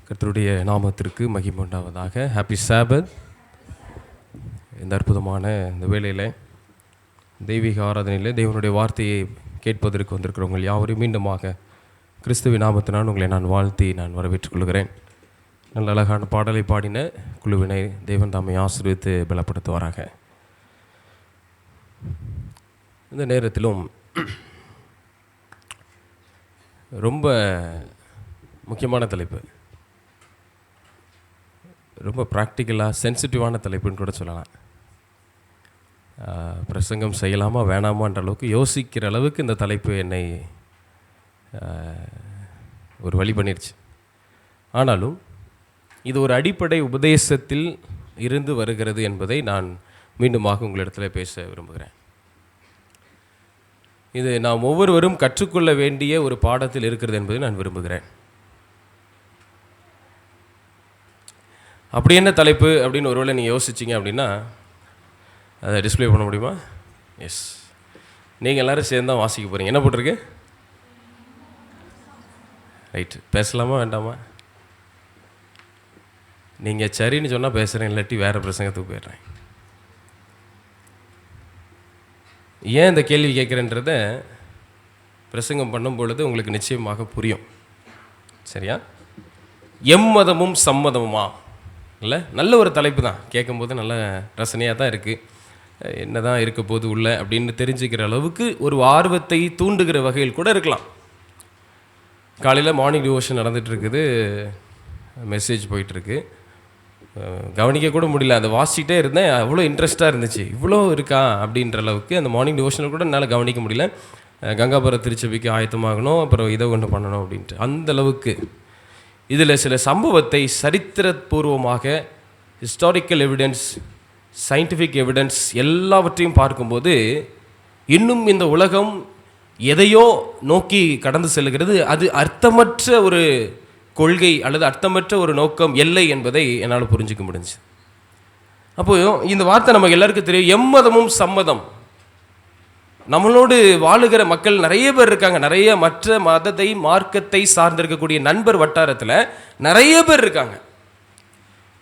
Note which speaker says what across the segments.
Speaker 1: கர்த்தருடைய நாமத்திற்கு மகிமை உண்டாவதாக. ஹாப்பி சாபத். இந்த அற்புதமான இந்த வேளையில் தெய்வீக ஆராதனையில் தேவனுடைய வார்த்தையை கேட்பதற்கு வந்திருக்கிறவங்க யாவரையும் மீண்டுமாக கிறிஸ்துவின் நாமத்தினால் உங்களை நான் வாழ்த்தி நான் வரவேற்றுக் கொள்கிறேன். நல்ல அழகான பாடலை பாடின குழுவினை தேவன் தாமை ஆசீர்வதித்து பலப்படுத்துவாராக. இந்த நேரத்திலும் ரொம்ப முக்கியமான தலைப்பு, ரொம்ப ப்ராக்டிக்கலாக சென்சிட்டிவான தலைப்புன்னு கூட சொல்லலாம். பிரசங்கம் செய்யலாமா வேணாமான்ற அளவுக்கு யோசிக்கிற அளவுக்கு இந்த தலைப்பு என்னை ஒரு வழி பண்ணிடுச்சு. ஆனாலும் இது ஒரு அடிப்படை உபதேசத்தில் இருந்து வருகிறது என்பதை நான் மீண்டுமாக உங்களிடத்தில் பேச விரும்புகிறேன். இது நாம் ஒவ்வொருவரும் கற்றுக்கொள்ள வேண்டிய ஒரு பாடத்தில் இருக்கிறது என்பதை நான் விரும்புகிறேன். அப்படி என்ன தலைப்பு அப்படின்னு ஒருவேளை நீங்கள் யோசிச்சிங்க அப்படின்னா அதை டிஸ்பிளே பண்ண முடியுமா? எஸ், நீங்கள் எல்லோரும் சேர்ந்து தான் வாசிக்க போகிறீங்க. என்ன போட்டிருக்கு? ரைட்டு. பேசலாமா வேண்டாமா? நீங்கள் சரின்னு சொன்னால் பேசுகிறேன், இல்லாட்டி வேறு பிரசங்கத்துக்கு போயிடுறேன். ஏன் இந்த கேள்வி கேட்குறேன்றத பிரசங்கம் பண்ணும் பொழுது உங்களுக்கு நிச்சயமாக புரியும். சரியா? எம்மதமும் சம்மதமுமா? இல்லை, நல்ல ஒரு தலைப்பு தான். கேட்கும்போது நல்ல ரசனையாக தான் இருக்குது. என்ன தான் இருக்க போது உள்ள அப்படின்னு தெரிஞ்சுக்கிற அளவுக்கு ஒரு ஆர்வத்தை தூண்டுகிற வகையில் கூட இருக்கலாம். காலையில் மார்னிங் டிவோஷன் நடந்துகிட்ருக்குது, மெசேஜ் போயிட்டுருக்கு. கவனிக்க கூட முடியல, அதை வாசிக்கிட்டே இருந்தேன். அவ்வளோ இன்ட்ரெஸ்ட்டாக இருந்துச்சு. இவ்வளோ இருக்கா அப்படின்ற அளவுக்கு அந்த மார்னிங் டிவோஷனில் கூட என்னால் கவனிக்க முடியல. கங்காபுர திருச்சபைக்கு ஆயத்தமாகணும், அப்புறம் இதை ஒன்று பண்ணணும் அப்படின்ட்டு அந்த அளவுக்கு. இதில் சில சம்பவத்தை சரித்திரபூர்வமாக, ஹிஸ்டாரிக்கல் எவிடன்ஸ், சயின்டிஃபிக் எவிடன்ஸ் எல்லாவற்றையும் பார்க்கும்போது இன்னும் இந்த உலகம் எதையோ நோக்கி கடந்து செல்கிறது. அது அர்த்தமற்ற ஒரு கொள்கை அல்லது அர்த்தமற்ற ஒரு நோக்கம் எல்லை என்பதை என்னால் புரிஞ்சிக்க முடிஞ்சு. அப்போது இந்த வார்த்தை நமக்கு எல்லாருக்கும் தெரியும், எம்மதமும் சம்மதம். நம்மளோடு வாழுகிற மக்கள் நிறைய பேர் இருக்காங்க. நிறைய மற்ற மதத்தை மார்க்கத்தை சார்ந்திருக்கக்கூடிய நண்பர் வட்டாரத்தில் நிறைய பேர் இருக்காங்க.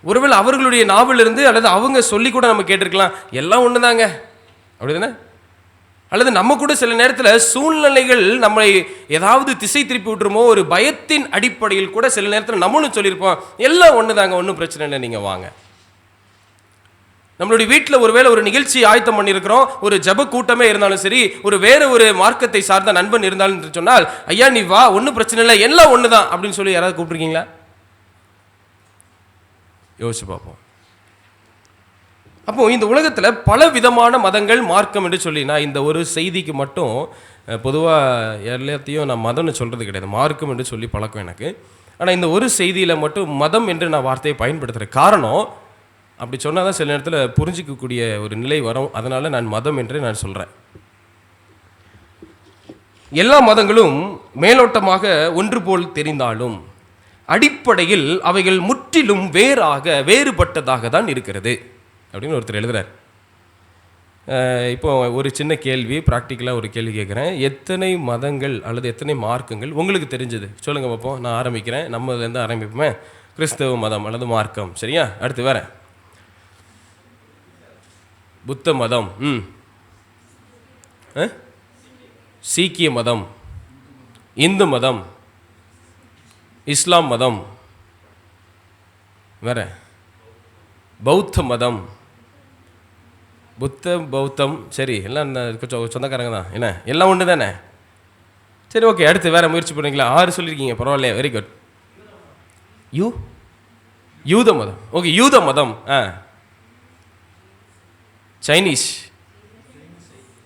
Speaker 1: ஒருவேளை அவர்களுடைய நாவலிருந்து அல்லது அவங்க சொல்லி கூட நம்ம கேட்டிருக்கலாம், எல்லாம் ஒன்று தாங்க அப்படிதானே. அல்லது நம்ம கூட சில நேரத்தில் சூழ்நிலைகள் நம்மளை ஏதாவது திசை திருப்பி விட்டுருமோ, ஒரு பயத்தின் அடிப்படையில் கூட சில நேரத்தில் நம்மளும் சொல்லியிருப்போம், எல்லாம் ஒன்று தாங்க, ஒன்றும் பிரச்சனை இல்லை, நீங்கள் வாங்க. நம்மளுடைய வீட்டில் ஒருவேளை ஒரு நிகழ்ச்சி ஆயத்தம் பண்ணியிருக்கிறோம், ஒரு ஜப கூட்டமே இருந்தாலும் சரி, வேற ஒரு மார்க்கத்தை சார்ந்த நண்பன் இருந்தாலும் சொன்னால், ஐயா நீ வா, ஒன்றும் பிரச்சனை இல்லை, எல்லாம் ஒன்று தான் அப்படின்னு சொல்லி யாராவது கூப்பிட்ருக்கீங்களா? யோசிச்சு பார்ப்போம். அப்போது இந்த உலகத்தில் பல விதமான மதங்கள், மார்க்கம் என்று சொல்லி, நான் இந்த ஒரு செய்திக்கு மட்டும் பொதுவாக எல்லாத்தையும் நான் மதம்னு சொல்கிறது கிடையாது, மார்க்கம் என்று சொல்லி பழக்கம் எனக்கு. ஆனால் இந்த ஒரு செய்தியில் மட்டும் மதம் என்று நான் வார்த்தையை பயன்படுத்துகிற காரணம், அப்படி சொன்னால் தான் சில நேரத்தில் புரிஞ்சிக்கக்கூடிய ஒரு நிலை வரும். அதனால் நான் மதம் என்று நான் சொல்கிறேன். எல்லா மதங்களும் மேலோட்டமாக ஒன்று போல் தெரிந்தாலும் அடிப்படையில் அவைகள் முற்றிலும் வேறுபட்டதாக தான் இருக்கிறது அப்படின்னு ஒருத்தர் எழுதுகிறார். இப்போ ஒரு சின்ன கேள்வி, ப்ராக்டிக்கலாக ஒரு கேள்வி கேட்குறேன். எத்தனை மதங்கள் அல்லது எத்தனை மார்க்கங்கள் உங்களுக்கு தெரிஞ்சது சொல்லுங்கள் பார்ப்போம். நான் ஆரம்பிக்கிறேன், நம்மலேருந்து ஆரம்பிப்போமே. கிறிஸ்தவ மதம் அல்லது மார்க்கம், சரியா? அடுத்து வேற புத்த மதம், சீக்கிய மதம், இந்து மதம், இஸ்லாம் மதம், வேற பௌத்த மதம். பௌத்தம், சரி, எல்லாம் கொஞ்சம் சொந்தக்காரங்க தான், என்ன எல்லாம் ஒன்று தானே? சரி, ஓகே. அடுத்து வேற முயற்சி பண்ணுறீங்களா? 6 சொல்லியிருக்கீங்க, பரவாயில்ல, வெரி குட். யூத மதம், ஓகே. யூத மதம், சைனீஸ்,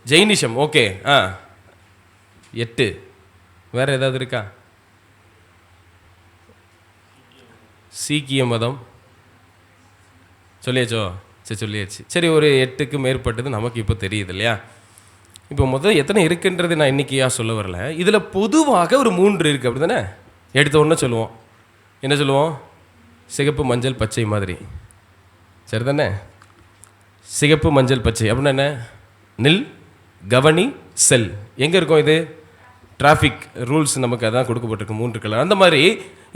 Speaker 1: ஜெயினிசம், ஓகே. 8. வேற ஏதாவது இருக்கா? சீக்கிய மதம் சொல்லியாச்சோ? சரி, சொல்லியாச்சு. சரி, ஒரு 8க்கு மேற்பட்டது நமக்கு இப்போ தெரியுது இல்லையா? இப்போ முதல் எத்தனை இருக்குன்றது நான் இன்னைக்கு சொல்ல வரல. இதில் பொதுவாக ஒரு 3 இருக்குது, அப்படி தானே? எடுத்த ஒன்று சொல்லுவோம். என்ன சொல்லுவோம்? சிகப்பு, மஞ்சள், பச்சை மாதிரி, சரி தானே? சிகப்பு, மஞ்சள், பச்சை அப்படின்னா என்ன? நில், கவனி, செல். எங்கே இருக்கும் இது? டிராஃபிக் ரூல்ஸ் நமக்கு அதான் கொடுக்கப்பட்டிருக்கு, 3 கலர். அந்த மாதிரி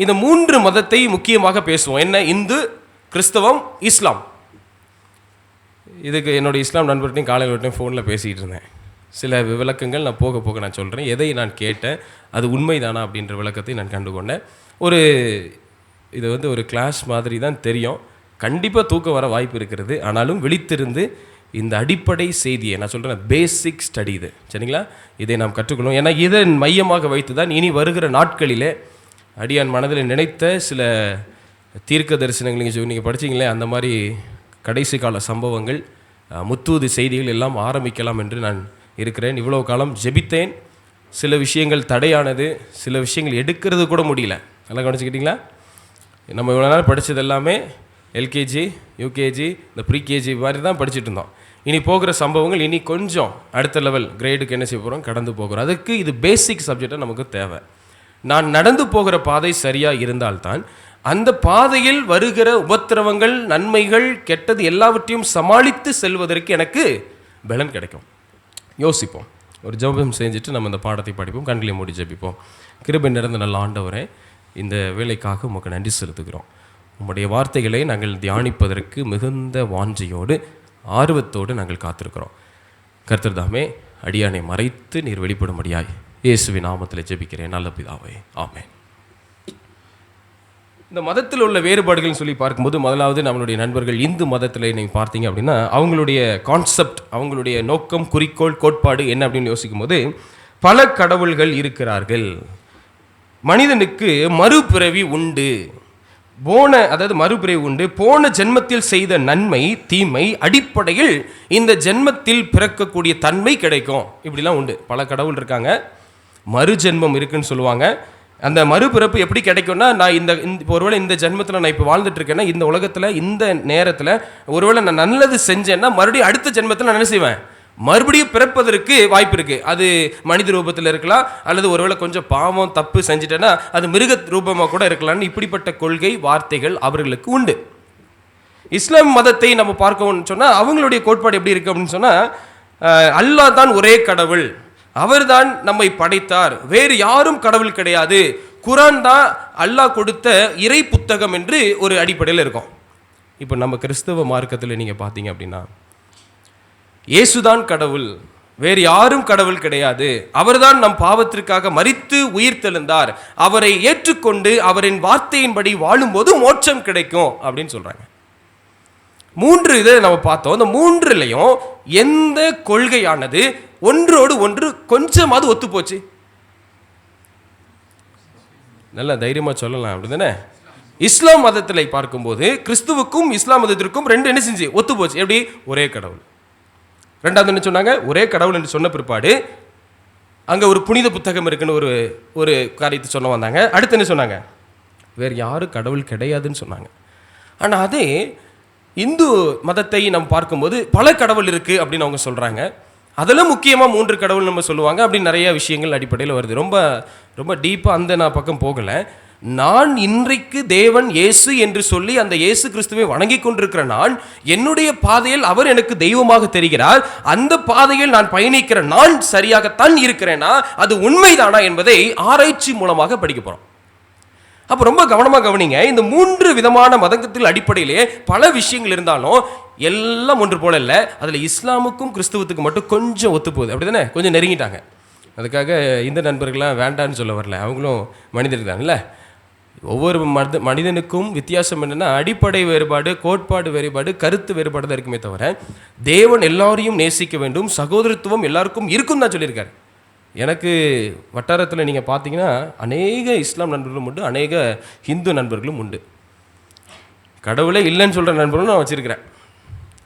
Speaker 1: இந்த 3 மதத்தை முக்கியமாக பேசுவோம். என்ன? இந்து, கிறிஸ்தவம், இஸ்லாம். இதுக்கு என்னுடைய இஸ்லாம் நண்பர்கிட்டையும் காலையில் ஃபோனில் பேசிகிட்டு இருந்தேன். சில விளக்கங்கள் நான் போக போக நான் சொல்கிறேன். எதை நான் கேட்டேன், அது உண்மைதானா அப்படின்ற விளக்கத்தை நான் கண்டுகொண்டேன். இது ஒரு கிளாஸ் மாதிரி தான் தெரியும். கண்டிப்பாக தூக்கம் வர வாய்ப்பு இருக்கிறது. ஆனாலும் விழித்திருந்து இந்த அடிப்படை செய்தியை நான் சொல்கிறேன், பேசிக் ஸ்டடி இது, சரிங்களா? இதை நாம் கற்றுக்கணும். ஏன்னா இதை மையமாக வைத்து தான் இனி வருகிற நாட்களிலே அடியான் மனதில் நினைத்த சில தீர்க்க தரிசனங்கள் நீங்கள் படிச்சிங்களே, அந்த மாதிரி கடைசி கால சம்பவங்கள், முத்தூது செய்திகள் எல்லாம் ஆரம்பிக்கலாம் என்று நான் இருக்கிறேன். இவ்வளோ காலம் ஜெபித்தேன். சில விஷயங்கள் தடையானது, சில விஷயங்கள் எடுக்கிறது கூட முடியல. நல்லா கவனிச்சுக்கிட்டிங்களா? நம்ம இவ்வளோ நேரம் படித்தது எல்லாமே எல்கேஜி, யூகேஜி, இந்த ப்ரீகேஜி மாதிரி தான் படிச்சுட்டு இருந்தோம். இனி போகிற சம்பவங்கள் இனி கொஞ்சம் அடுத்த லெவல் கிரேடுக்கு என்ன செய்ய போகிறோம், கடந்து போகிறோம். அதுக்கு இது பேசிக் சப்ஜெக்டாக நமக்கு தேவை. நான் நடந்து போகிற பாதை சரியாக இருந்தால்தான் அந்த பாதையில் வருகிற உபத்திரவங்கள், நன்மைகள், கெட்டது எல்லாவற்றையும் சமாளித்து செல்வதற்கு எனக்கு பலன் கிடைக்கும். யோசிப்போம். ஒரு ஜெபம் செஞ்சுட்டு நம்ம இந்த பாடத்தை படிப்போம். கண்களை மூடி ஜெபிப்போம். கிருபை நிறைந்த நல்ல ஆண்டவரே, இந்த வேலைக்காக உமக்கு நன்றி செலுத்துகிறோம். உம்முடைய வார்த்தைகளை நாங்கள் தியானிப்பதற்கு மிகுந்த வாஞ்சையோடு, ஆர்வத்தோடு நாங்கள் காத்திருக்கிறோம். கர்த்தர் தாமே அடியானை மறைத்து நீர் வெளிப்படும்படியாய் இயேசுவின் நாமத்தில் ஜெபிக்கிறேன் நல்ல பிதாவே, ஆமென். இந்த மதத்தில் உள்ள வேறுபாடுகள்னு சொல்லி பார்க்கும்போது, முதலாவது நம்மளுடைய நண்பர்கள் இந்து மதத்தில் நீங்கள் பார்த்தீங்க அப்படின்னா, அவங்களுடைய கான்செப்ட், அவங்களுடைய நோக்கம், குறிக்கோள், கோட்பாடு என்ன அப்படின்னு யோசிக்கும் போது, பல கடவுள்கள் இருக்கிறார்கள், மனிதனுக்கு மறுபிறவி உண்டு, மறுபிறவி உண்டு, போன ஜென்மத்தில் செய்த நன்மை தீமை அடிப்படையில் இந்த ஜென்மத்தில் பிறக்கக்கூடிய தன்மை கிடைக்கும், இப்படிலாம் உண்டு. பல கடவுள் இருக்காங்க. மறு ஜென்மம் இருக்குன்னு சொல்லுவாங்க. அந்த மறுபிறப்பு எப்படி கிடைக்கும்னா, நான் இந்த ஒருவேளை இந்த ஜென்மத்தில் நான் இப்போ வாழ்ந்துட்டு இருக்கேன்னா, இந்த உலகத்தில் இந்த நேரத்தில் ஒருவேளை நான் நல்லது செஞ்சேன்னா மறுபடியும் அடுத்த ஜென்மத்தில் நான் என்ன செய்வேன், மறுபடியும் பிறப்பதற்கு வாய்ப்பு இருக்குது. அது மனித ரூபத்தில் இருக்கலாம், அல்லது ஒருவேளை கொஞ்சம் பாவம் தப்பு செஞ்சுட்டேன்னா அது மிருக ரூபமாக கூட இருக்கலாம்னு இப்படிப்பட்ட கொள்கை வார்த்தைகள் அவர்களுக்கு உண்டு. இஸ்லாம் மதத்தை நம்ம பார்க்கணும்னு சொன்னால் அவங்களுடைய கோட்பாடு எப்படி இருக்குது அப்படின்னு சொன்னால், அல்லாஹ் தான் ஒரே கடவுள், அவர்தான் நம்மை படைத்தார், வேறு யாரும் கடவுள் கிடையாது, குரான் தான் அல்லாஹ் கொடுத்த இறை புத்தகம் என்று ஒரு அடிப்படையில் இருக்கும். இப்போ நம்ம கிறிஸ்தவ மார்க்கத்தில் நீங்கள் பார்த்தீங்க அப்படின்னா, இயேசுதான் கடவுள், வேறு யாரும் கடவுள் கிடையாது, அவர்தான் நம் பாவத்திற்காக மரித்து உயிர் தெழுந்தார், அவரை ஏற்றுக்கொண்டு அவரின் வார்த்தையின்படி வாழும்போது மோட்சம் கிடைக்கும் அப்படின்னு சொல்றாங்க. 3 இதை நம்ம பார்த்தோம். இந்த 3லையும் எந்த கொள்கையானது ஒன்றோடு ஒன்று கொஞ்சமாவது ஒத்து போச்சு? நல்ல தைரியமா சொல்லலாம், அப்படிதானே? இஸ்லாம் மதத்தில் பார்க்கும்போது கிறிஸ்துவுக்கும் இஸ்லாம் மதத்திற்கும் 2 என்ன செஞ்சு ஒத்து போச்சு. எப்படி? ஒரே கடவுள். ரெண்டாவது என்ன சொன்னாங்க? ஒரே கடவுள் என்று சொன்ன பிற்பாடு அங்கே ஒரு புனித புத்தகம் இருக்குன்னு ஒரு காரியத்தை சொல்ல வந்தாங்க. அடுத்து என்ன சொன்னாங்க? வேறு யாரும் கடவுள் கிடையாதுன்னு சொன்னாங்க. ஆனால் அதே இந்து மதத்தை நம்ம பார்க்கும்போது பல கடவுள் இருக்குது அப்படின்னு அவங்க சொல்கிறாங்க. அதில் முக்கியமாக 3 கடவுள் நம்ம சொல்லுவாங்க. அப்படி நிறைய விஷயங்கள் அடிப்படையில் வருது. ரொம்ப ரொம்ப டீப்பாக அந்த நான் பக்கம் போகலை. நான் இன்றைக்கு தேவன் இயேசு என்று சொல்லி அந்த இயேசு கிறிஸ்துவை வணங்கி கொண்டிருக்கிற நான், என்னுடைய பாதையில் அவர் எனக்கு தெய்வமாக தெரிகிறார், அந்த பாதையில் நான் பயணிக்கிற நான் சரியாகத்தான் இருக்கிறேனா, அது உண்மைதானா என்பதை ஆராய்ச்சி மூலமாக படிக்க போகிறோம். அப்போ ரொம்ப கவனமாக கவனிங்க. இந்த 3 விதமான மதத்தில் அடிப்படையிலே பல விஷயங்கள் இருந்தாலும் எல்லாம் ஒன்று போல இல்லை. அதில் இஸ்லாமுக்கும் கிறிஸ்துவத்துக்கும் மட்டும் கொஞ்சம் ஒத்து போகுது, அப்படி தானே? கொஞ்சம் நெருங்கிட்டாங்க. அதுக்காக இந்த நண்பர்கள்லாம் வேண்டான்னு சொல்ல வரல, அவங்களும் மனிதர்கள் தான்ல. ஒவ்வொரு மனிதனுக்கும் வித்தியாசம் என்னென்னா, அடிப்படை வேறுபாடு, கோட்பாடு வேறுபாடு, கருத்து வேறுபாடு தான் இருக்குமே தவிர தேவன் எல்லாரையும் நேசிக்க வேண்டும், சகோதரத்துவம் எல்லாருக்கும் இருக்கும் தான் சொல்லியிருக்காரு. எனக்கு வட்டாரத்தில் நீங்கள் பார்த்தீங்கன்னா அநேக இஸ்லாம் நண்பர்களும் உண்டு, அநேக ஹிந்து நண்பர்களும் உண்டு. கடவுளே இல்லைன்னு சொல்கிற நண்பர்களும் நான் வச்சுருக்கிறேன்.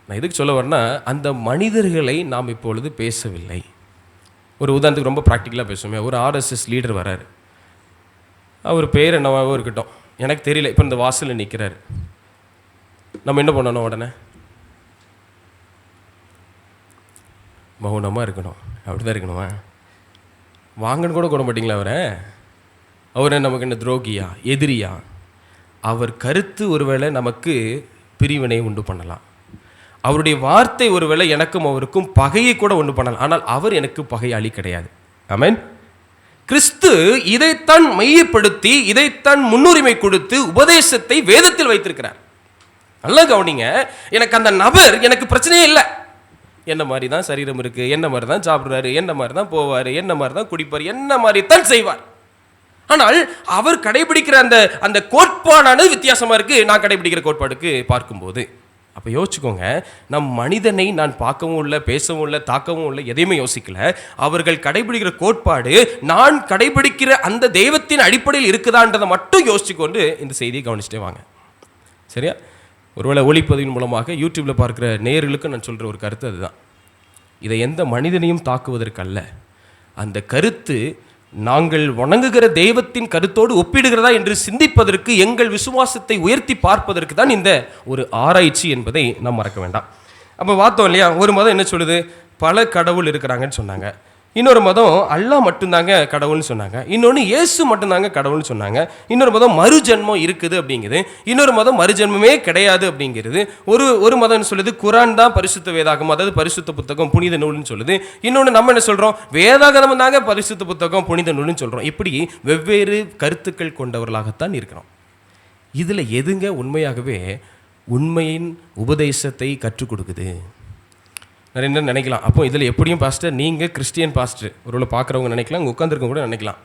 Speaker 1: நான் எதுக்கு சொல்ல வரேன்னா, அந்த மனிதர்களை நாம் இப்பொழுது பேசவில்லை. ஒரு உதாரணத்துக்கு ரொம்ப ப்ராக்டிக்கலாக பேசுவோமே. ஒரு RSS லீடர் வராரு, அவர் பேர் என்னவாகவும் இருக்கட்டும், எனக்கு தெரியல. இப்போ இந்த வாசலில் நிற்கிறாரு, நம்ம என்ன பண்ணணும்? உடனே மௌனமாக இருக்கணும். அப்படி தான் இருக்கணுமா? வாங்கன்னு கூட கூட மாட்டிங்களா அவரை நமக்கு என்ன துரோகியா, எதிரியா? அவர் கருத்து ஒருவேளை நமக்கு பிரிவினை உண்டு பண்ணலாம், அவருடைய வார்த்தை ஒருவேளை எனக்கும் அவருக்கும் பகையை கூட உண்டு பண்ணலாம். ஆனால் அவர் எனக்கு பகையாளி கிடையாது. ஆமென். கிறிஸ்து இதைத்தான் மையப்படுத்தி, இதைத்தான் முன்னுரிமை கொடுத்து உபதேசத்தை வேதத்தில் வைத்திருக்கிறார். நல்லா கவனிங்க. எனக்கு அந்த நபர் எனக்கு பிரச்சனையே இல்லை. என்ன மாதிரி தான் சரீரம் இருக்கு, என்ன மாதிரி தான் சாப்பிடுறாரு, என்ன மாதிரி தான் போவார், என்ன மாதிரி தான் குடிப்பார், என்ன மாதிரி தான் செய்வார். ஆனால் அவர் கடைபிடிக்கிற அந்த அந்த கோட்பாடானது வித்தியாசமா இருக்கு நான் கடைபிடிக்கிற கோட்பாடுக்கு பார்க்கும்போது. அப்போ யோசிச்சுக்கோங்க, நம் மனிதனை நான் பார்க்கவும் இல்லை, பேசவும் இல்லை, தாக்கவும் இல்லை, எதையுமே யோசிக்கல. அவர்கள் கடைபிடிக்கிற கோட்பாடு நான் கடைபிடிக்கிற அந்த தெய்வத்தின் அடிப்படையில் இருக்குதான்றதை மட்டும் யோசிச்சுக்கொண்டு இந்த செய்தியை கவனிச்சுட்டே வாங்க. சரியா? ஒருவேளை ஒளிப்பதிவின் மூலமாக யூடியூப்பில் பார்க்குற நேயர்களுக்கு நான் சொல்கிற ஒரு கருத்து அதுதான். இதை எந்த மனிதனையும் தாக்குவதற்கு அல்ல, அந்த கருத்து நாங்கள் வணங்குகிற தெய்வத்தின் கருத்தோடு ஒப்பிடுகிறதா என்று சிந்திப்பதற்கு, எங்கள் விசுவாசத்தை உயர்த்தி பார்ப்பதற்கு தான் இந்த ஒரு ஆராய்ச்சி என்பதை நாம் மறக்க வேண்டாம். அப்போ பார்த்தோம் இல்லையா, ஒரு மதம் என்ன சொல்லுது, பல கடவுள் இருக்கிறாங்கன்னு சொன்னாங்க. இன்னொரு மதம் அல்லாஹ் மட்டும்தாங்க கடவுள்னு சொன்னாங்க. இன்னொன்று இயேசு மட்டும்தாங்க கடவுள்னு சொன்னாங்க. இன்னொரு மதம் மறுஜென்மம் இருக்குது அப்படிங்குது. இன்னொரு மதம் மறுஜென்மமே கிடையாது அப்படிங்கிறது. ஒரு மதம் சொல்லுது குரான் தான் பரிசுத்த வேதாகம், அதாவது பரிசுத்த புத்தகம், புனித நூல்னு சொல்லுது. இன்னொன்று நம்ம என்ன சொல்கிறோம், வேதாகமம் தாங்க பரிசுத்த புத்தகம், புனித நூல்னு சொல்கிறோம். இப்படி வெவ்வேறு கருத்துக்கள் கொண்டவர்களாகத்தான் இருக்கிறோம். இதில் எதுங்க உண்மையாகவே உண்மையின் உபதேசத்தை கற்றுக் கொடுக்குது? நிறைய என்ன நினைக்கலாம், அப்போ இதில் எப்படியும் பாஸ்டர் நீங்கள் கிறிஸ்டியன் பாஸ்டர், ஒருவேளை பார்க்குறவங்க நினைக்கலாம், இங்கே உட்காந்துருக்கவங்க கூட நினைக்கலாம்,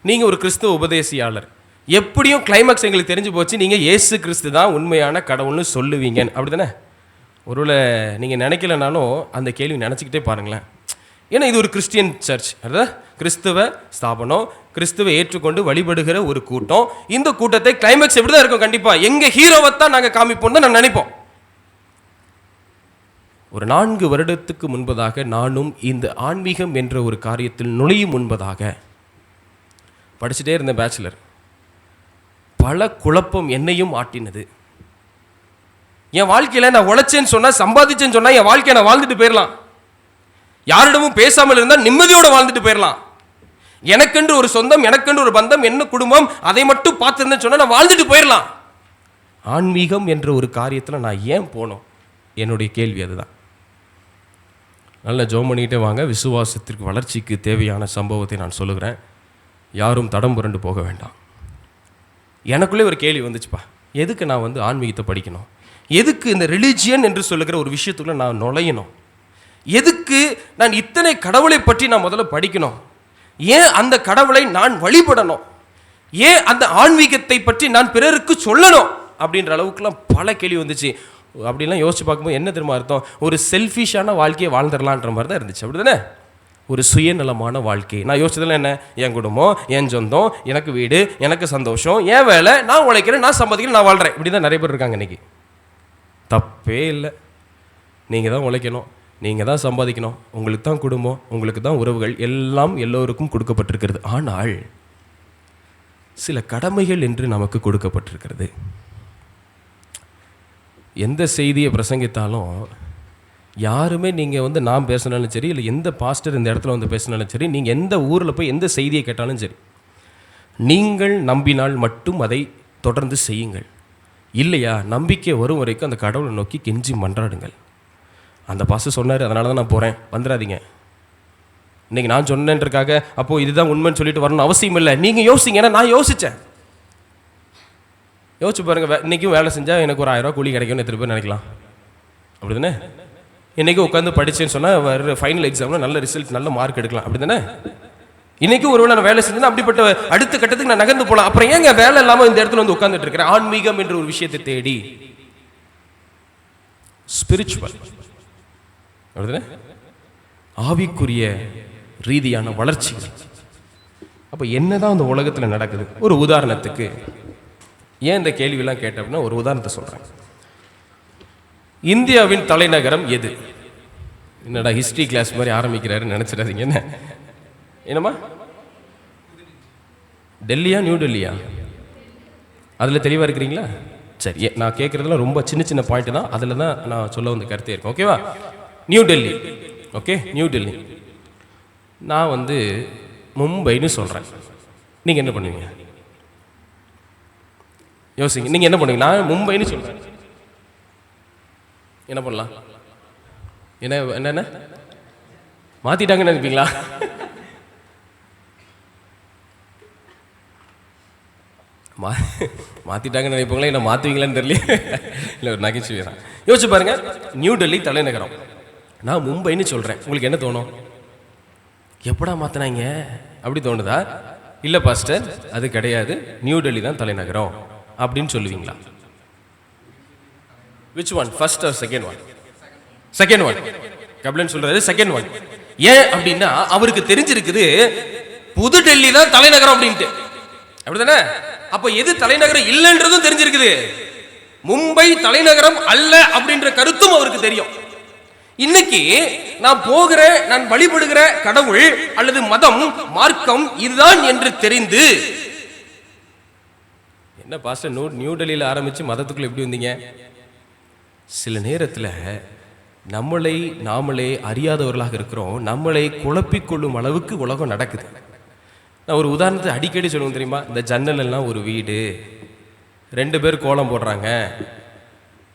Speaker 1: நீங்கள் ஒரு கிறிஸ்துவ உபதேசியாளர், எப்படியும் கிளைமாக்ஸ் எங்களுக்கு தெரிஞ்சு போச்சு, நீங்கள் இயேசு கிறிஸ்து தான் உண்மையான கடவுள்னு சொல்லுவீங்க, அப்படி தானே? ஒருவேளை நீங்கள் நினைக்கலனாலும் அந்த கேள்வி நினச்சிக்கிட்டே பாருங்களேன். ஏன்னா இது ஒரு கிறிஸ்டியன் சர்ச், அதாவது கிறிஸ்துவ ஸ்தாபனம், கிறிஸ்துவை ஏற்றுக்கொண்டு வழிபடுகிற ஒரு கூட்டம். இந்த கூட்டத்தை கிளைமாக்ஸ் எப்படி தான் இருக்கும், கண்டிப்பாக எங்கள் ஹீரோவை தான் நாங்கள் காமிப்போம் தான் நான் நினைப்போம். ஒரு 4 வருடத்துக்கு முன்பதாக நானும் இந்த ஆன்மீகம் என்ற ஒரு காரியத்தில் நுழையும் முன்பதாக படிச்சுட்டே இருந்த பேச்சுலர். பல குழப்பம் என்னையும் ஆட்டினது. என் வாழ்க்கையில் நான் உழைச்சேன்னு சொன்னால், சம்பாதிச்சேன்னு சொன்னால் என் வாழ்க்கையை நான் வாழ்ந்துட்டு போயிடலாம். யாரிடமும் பேசாமல் இருந்தால் நிம்மதியோடு வாழ்ந்துட்டு போயிடலாம். எனக்கென்று ஒரு சொந்தம், எனக்கென்று ஒரு பந்தம், என்ன குடும்பம், அதை மட்டும் பார்த்துருந்தேன்னு சொன்னால் நான் வாழ்ந்துட்டு போயிடலாம். ஆன்மீகம் என்ற ஒரு காரியத்தில் நான் ஏன் போனோம்? என்னுடைய கேள்வி அதுதான். நல்ல ஜெபம் பண்ணிக்கிட்டே வாங்க. விசுவாசத்திற்கு வளர்ச்சிக்கு தேவையான சம்பவத்தை நான் சொல்லுகிறேன். யாரும் தடம் புரண்டு போக வேண்டாம். எனக்குள்ளே ஒரு கேள்வி வந்துச்சுப்பா, எதுக்கு நான் ஆன்மீகத்தை படிக்கணும்? எதுக்கு இந்த ரிலிஜியன் என்று சொல்லுகிற ஒரு விஷயத்துக்குள்ள நான் நுழையணும்? எதுக்கு நான் இத்தனை கடவுளை பற்றி நான் முதல்ல படிக்கணும்? ஏன் அந்த கடவுளை நான் வழிபடணும்? ஏன் அந்த ஆன்மீகத்தை பற்றி நான் பிறருக்கு சொல்லணும்? அப்படின்ற அளவுக்குலாம் பல கேள்வி வந்துச்சு. அப்படிலாம் யோசிச்சு பார்க்கும்போது என்ன தெரியுமா அர்த்தம், ஒரு செல்ஃபிஷான வாழ்க்கையை வாழ்ந்துடலான்ற மாதிரி தான் இருந்துச்சு. அப்படி தானே? ஒரு சுயநலமான வாழ்க்கை. நான் யோசிச்சதெல்லாம் என்ன, என் குடும்பம், என் சொந்தம், எனக்கு வீடு, எனக்கு சந்தோஷம், என் வேலை, நான் உழைக்கிறேன், நான் சம்பாதிக்கிறேன், நான் வாழ்கிறேன். இப்படி தான் நிறைய பேர் இருக்காங்க இன்றைக்கி. தப்பே இல்லை. நீங்கள் தான் உழைக்கணும், நீங்கள் தான் சம்பாதிக்கணும், உங்களுக்கு தான் குடும்பம், உங்களுக்கு தான் உறவுகள், எல்லாம் எல்லோருக்கும் கொடுக்கப்பட்டிருக்கிறது. ஆனால் சில கடமைகள் என்று நமக்கு கொடுக்கப்பட்டிருக்கிறது. எந்த செய்தியை பிரசங்கித்தாலும் யாருமே நீங்கள் நான் பேசினாலும் சரி, இல்லை எந்த பாஸ்டர் இந்த இடத்துல பேசினாலும் சரி, நீங்கள் எந்த ஊரில் போய் எந்த செய்தியை கேட்டாலும் சரி, நீங்கள் நம்பினால் மட்டும் அதை தொடர்ந்து செய்யுங்கள். இல்லையா, நம்பிக்கை வரும் வரைக்கும் அந்த கடவுளை நோக்கி கெஞ்சி மன்றாடுங்கள். அந்த பாஸ்டர் சொன்னார், அதனால தான் நான் போகிறேன், வந்துடாதீங்க. இன்றைக்கி நான் சொன்னேன்றக்காக அப்போது இதுதான் உண்மைன்னு சொல்லிட்டு வரணும்னு அவசியம் இல்லை. நீங்கள் யோசிங்க. ஏன்னா நான் யோசித்தேன். யோசிச்சு பாருங்கள், இன்றைக்கும் வேலை செஞ்சால் எனக்கு ஒரு 1000 ரூபா கூலி கிடைக்கும்னு எத்தனை பேர் நினைக்கலாம்? அப்படி தானே? இன்றைக்கி உட்காந்து படித்தேன்னு சொன்னால் வர ஃபைனல் எக்ஸாமில் நல்ல ரிசல்ட், நல்ல மார்க் எடுக்கலாம். அப்படி தானே? இன்றைக்கும் ஒருவேளை நான் வேலை செஞ்சேன்னா அப்படிப்பட்ட அடுத்த கட்டத்துக்கு நான் நகர்ந்து போகலாம். அப்புறம் ஏங்க வேலை இல்லாமல் இந்த இடத்துல உட்காந்துட்டு இருக்கிறேன்? ஆன்மீகம் என்ற ஒரு விஷயத்தை தேடி, ஸ்பிரிச்சுவல், அப்படிதானே, ஆவிக்குரிய ரீதியான வளர்ச்சி. அப்போ என்னதான் அந்த உலகத்தில் நடக்குது? ஒரு உதாரணத்துக்கு, ஏன் இந்த கேள்வியெல்லாம் கேட்டேன் அப்படின்னா, ஒரு உதாரணத்தை சொல்கிறேன். இந்தியாவின் தலைநகரம் எது? என்னடா ஹிஸ்ட்ரி கிளாஸ் மாதிரி ஆரம்பிக்கிறாருன்னு நினச்சிடாதீங்க. என்னம்மா, டெல்லியா நியூ டெல்லியா? அதில் தெளிவாக இருக்கிறீங்களா? சரி, நான் கேட்குறதுலாம் ரொம்ப சின்ன சின்ன பாயிண்ட் தான், அதில் தான் நான் சொல்ல வந்து கருத்தே இருக்கேன். ஓகேவா? New Delhi. Okay, new Delhi. நான் மும்பைன்னு சொல்கிறேன். நீங்கள் என்ன பண்ணுவீங்க? யோசிங்க. நீங்கள் என்ன பண்ணுவீங்க? நான் மும்பைன்னு சொல்கிறேன், என்ன பண்ணலாம்? என்னென்ன மாற்றிட்டாங்கன்னு நினைப்பீங்களா? மாற்றிட்டாங்கன்னு நினைப்பீங்களா, என்ன மாற்றுவீங்களான்னு தெரியல. இல்லை, ஒரு நகைச்சுவை தான். யோசிச்சு பாருங்க, நியூ டெல்லி தலைநகரம். நான் மும்பைன்னு சொல்கிறேன், உங்களுக்கு என்ன தோணும்? எப்படா மாற்றினாங்க அப்படி தோணுதா? இல்லை பாஸ்டர், அது கிடையாது, நியூ டெல்லி தான் தலைநகரம் அப்படின்னு சொல்லுவீங்களா? Which one, first or second one? Second one. Kapilan சொல்றாரு செகண்ட் ஒன். ஏன் அப்படின்னா அவருக்கு தெரிஞ்சிருக்குது புது டெல்லி தான் தலைநகரம் அப்படின்ட்டு, அப்படிதானே? அப்ப எது தலைநகரம் இல்லைன்றதும் தெரிஞ்சிருக்குது. மும்பை தலைநகரம் அல்ல அப்படின்ற கருத்தும் அவருக்கு தெரியும். இன்னைக்கு நான் போகிற, நான் வழிபடுகிற கடவுள் அல்லது மதம், மார்க்கம் இதுதான் என்று தெரிந்து, என்ன பாஸ்டர் நியூ டெல்லியில் ஆரம்பிச்சு மதத்துக்குள்ள எப்படி வந்தீங்க? சில நேரத்தில் நம்மளை நாமளே அறியாதவர்களாக இருக்கிறோம். நம்மளை குழப்பிக்கொள்ளும் அளவுக்கு உலகம் நடக்குது. நான் ஒரு உதாரணத்தை அடிக்கடி சொல்லுவேன் தெரியுமா? இந்த ஜன்னல் எல்லாம் ஒரு வீடு, 2 பேர் கோலம் போடுறாங்க.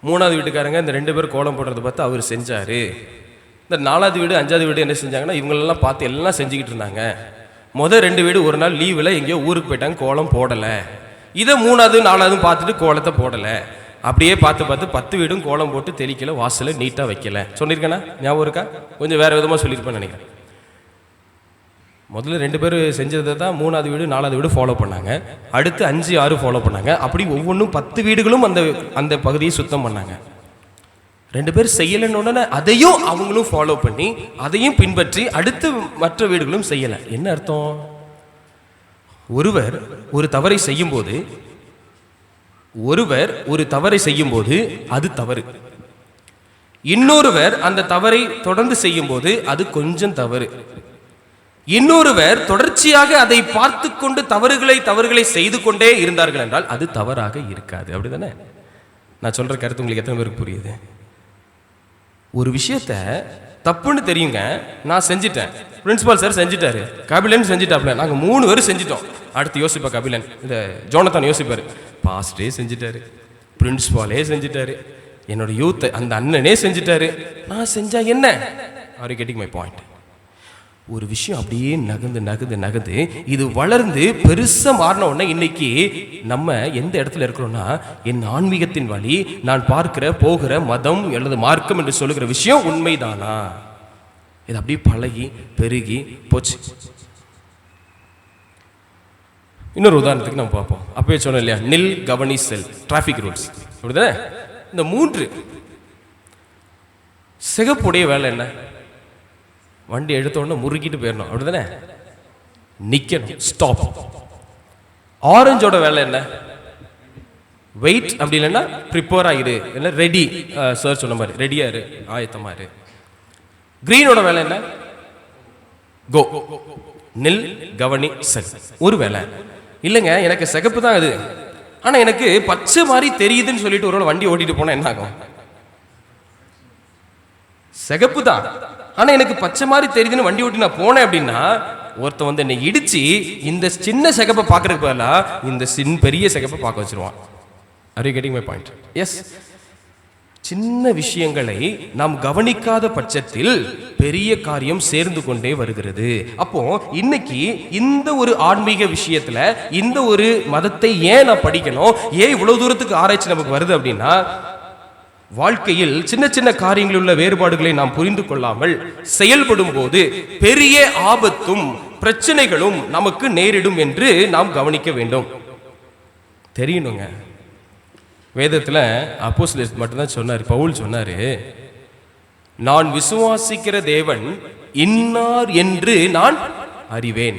Speaker 1: 3வது வீட்டுக்காரங்க இந்த 2 பேர் கோலம் போடுறத பார்த்து அவர் செஞ்சார். இந்த 4வது வீடு 5வது வீடு என்ன செஞ்சாங்கன்னா இவங்களெல்லாம் பார்த்து எல்லாம் செஞ்சுக்கிட்டு இருந்தாங்க. மொதல் 2 வீடு ஒரு நாள் லீவில் எங்கேயோ ஊருக்கு போயிட்டாங்க, கோலம் போடலை. இதை 3வது 4வது பார்த்துட்டு கோலத்தை போடலை. அப்படியே பார்த்து 10 வீடும் கோலம் போட்டு தெளிக்கல, வாசலை நீட்டாக வைக்கல. சொல்லியிருக்கேன்னா ஞாபகம் இருக்கா? கொஞ்சம் வேறு விதமாக சொல்லியிருப்பேன்னு நினைக்கிறேன். முதல்ல 2 பேர் செஞ்சதை தான் 3வது வீடு 4வது வீடு ஃபாலோ பண்ணாங்க. அடுத்து 5, 6 ஃபாலோ பண்ணாங்க. அப்படி ஒவ்வொன்றும் 10 வீடுகளும் அந்த பகுதியை சுத்தம் பண்ணாங்க. 2 பேர் செய்யலைன்னு உடனே அதையும் அவங்களும் ஃபாலோ பண்ணி அதையும் பின்பற்றி அடுத்து மற்ற வீடுகளும் செய்யலை. என்ன அர்த்தம்? ஒருவர் ஒரு தவறை செய்யும் போது அது தவறு. இன்னொருவர் அந்த தவறை தொடர்ந்து செய்யும் போது அது கொஞ்சம் தவறு. இன்னொருவர் தொடர்ச்சியாக அதை பார்த்து கொண்டு தவறுகளை செய்து கொண்டே இருந்தார்கள் என்றால் அது தவறாக இருக்காது. அப்படிதானே? நான் சொல்ற கருத்து உங்களுக்கு எத்தனை பேருக்கு புரியுது? ஒரு விஷயத்த தப்புன்னு தெரியுங்க, நான் செஞ்சிட்டேன், பிரின்சிபால் சார் செஞ்சிட்டாரு, கபிலன் செஞ்சிட்டாப்ல, நாங்கள் 3 பேரும் செஞ்சிட்டோம். அடுத்து யோசிப்பா கபிலன், இந்த ஜோனத்தான் யோசிப்பாரு, பாஸ்டே செஞ்சிட்டாரு, பிரின்சிபாலே செஞ்சிட்டாரு, என்னோட யூத் அந்த அண்ணனே செஞ்சிட்டாரு, நான் செஞ்சா என்ன? R you getting my point? ஒரு விஷயம் அப்படியே நகர்ந்து இது வளர்ந்து பெருசா மாறின உடனே இன்னைக்கு நம்ம எந்த இடத்துல இருக்கிறோம்னா, என் ஆன்மீகத்தின் வழி நான் பார்க்கிற போகிற மதம் அல்லது மார்க்கம் என்று சொல்லுகிற விஷயம் உண்மைதானா? இது அப்படியே பழகி பெருகி போச்சு. இன்னொரு உதாரணத்துக்கு நம்ம பார்ப்போம். அப்பவே சொன்னோம் இல்லையா, நில், கவனி, செல், டிராஃபிக் ரூல்ஸ். அப்படிதானே? இந்த 3 சிகப்புடைய வேலை என்ன? வண்டி எடுத்தோடனே முறுக்கிட்டு போயிடணும். அப்படிதானே? நிக்கணும், ஸ்டாப். ஆரஞ்சோட வேலை என்ன? வெயிட், அப்படி இல்லைன்னா ப்ரிப்பேர் ஆகிடு, இல்லை ரெடி, சார் சொன்ன மாதிரி ரெடியா இரு, ஆயத்தமா இரு. கிரீனோட வேலை என்ன? கோ. நில், கவனி, செல். ஒரு வேலை இல்லைங்க, எனக்கு சிகப்பு தான் அது, ஆனா எனக்கு பச்சை மாதிரி தெரியுதுன்னு சொல்லிட்டு ஒரு வண்டி ஓட்டிட்டு போனா என்ன ஆகும்? சிகப்பு தான், ஆனா எனக்கு பச்சை மாதிரி தெரியுதுன்னு வண்டி ஓட்டி நான் போனேன் அப்படின்னா, ஒருத்தன் வந்து என்னை இடிச்சு இந்த சின்ன சிகப்பை பார்க்கறதுக்கு பதிலா இந்த பெரிய சிகப்பை பார்க்க வச்சிருவான். Are you getting my point? Yes. சின்ன விஷயங்களை நாம் கவனிக்காத பட்சத்தில் பெரிய காரியம் சேர்ந்து கொண்டே வருகிறது. அப்போ இன்னைக்கு இந்த ஒரு ஆன்மீக விஷயத்துல இந்த ஒரு மதத்தை ஏன் நான் படிக்கணும், ஏன் இவ்வளவு தூரத்துக்கு ஆராய்ச்சி நமக்கு வருது அப்படின்னா, வாழ்க்கையில் சின்ன சின்ன காரியங்களில் உள்ள வேறுபாடுகளை நாம் புரிந்து கொள்ளாமல் செயல்படும் போது பெரிய ஆபத்தும் பிரச்சனைகளும் நமக்கு நேரிடும் என்று நாம் கவனிக்க வேண்டும். தெரியணுங்க. வேதத்துல அப்போஸ்தலர் மட்டும்தான் சொன்னார், பவுல் சொன்னாரு, நான் விசுவாசிக்கிற தேவன் இன்னார் என்று நான் அறிவேன்.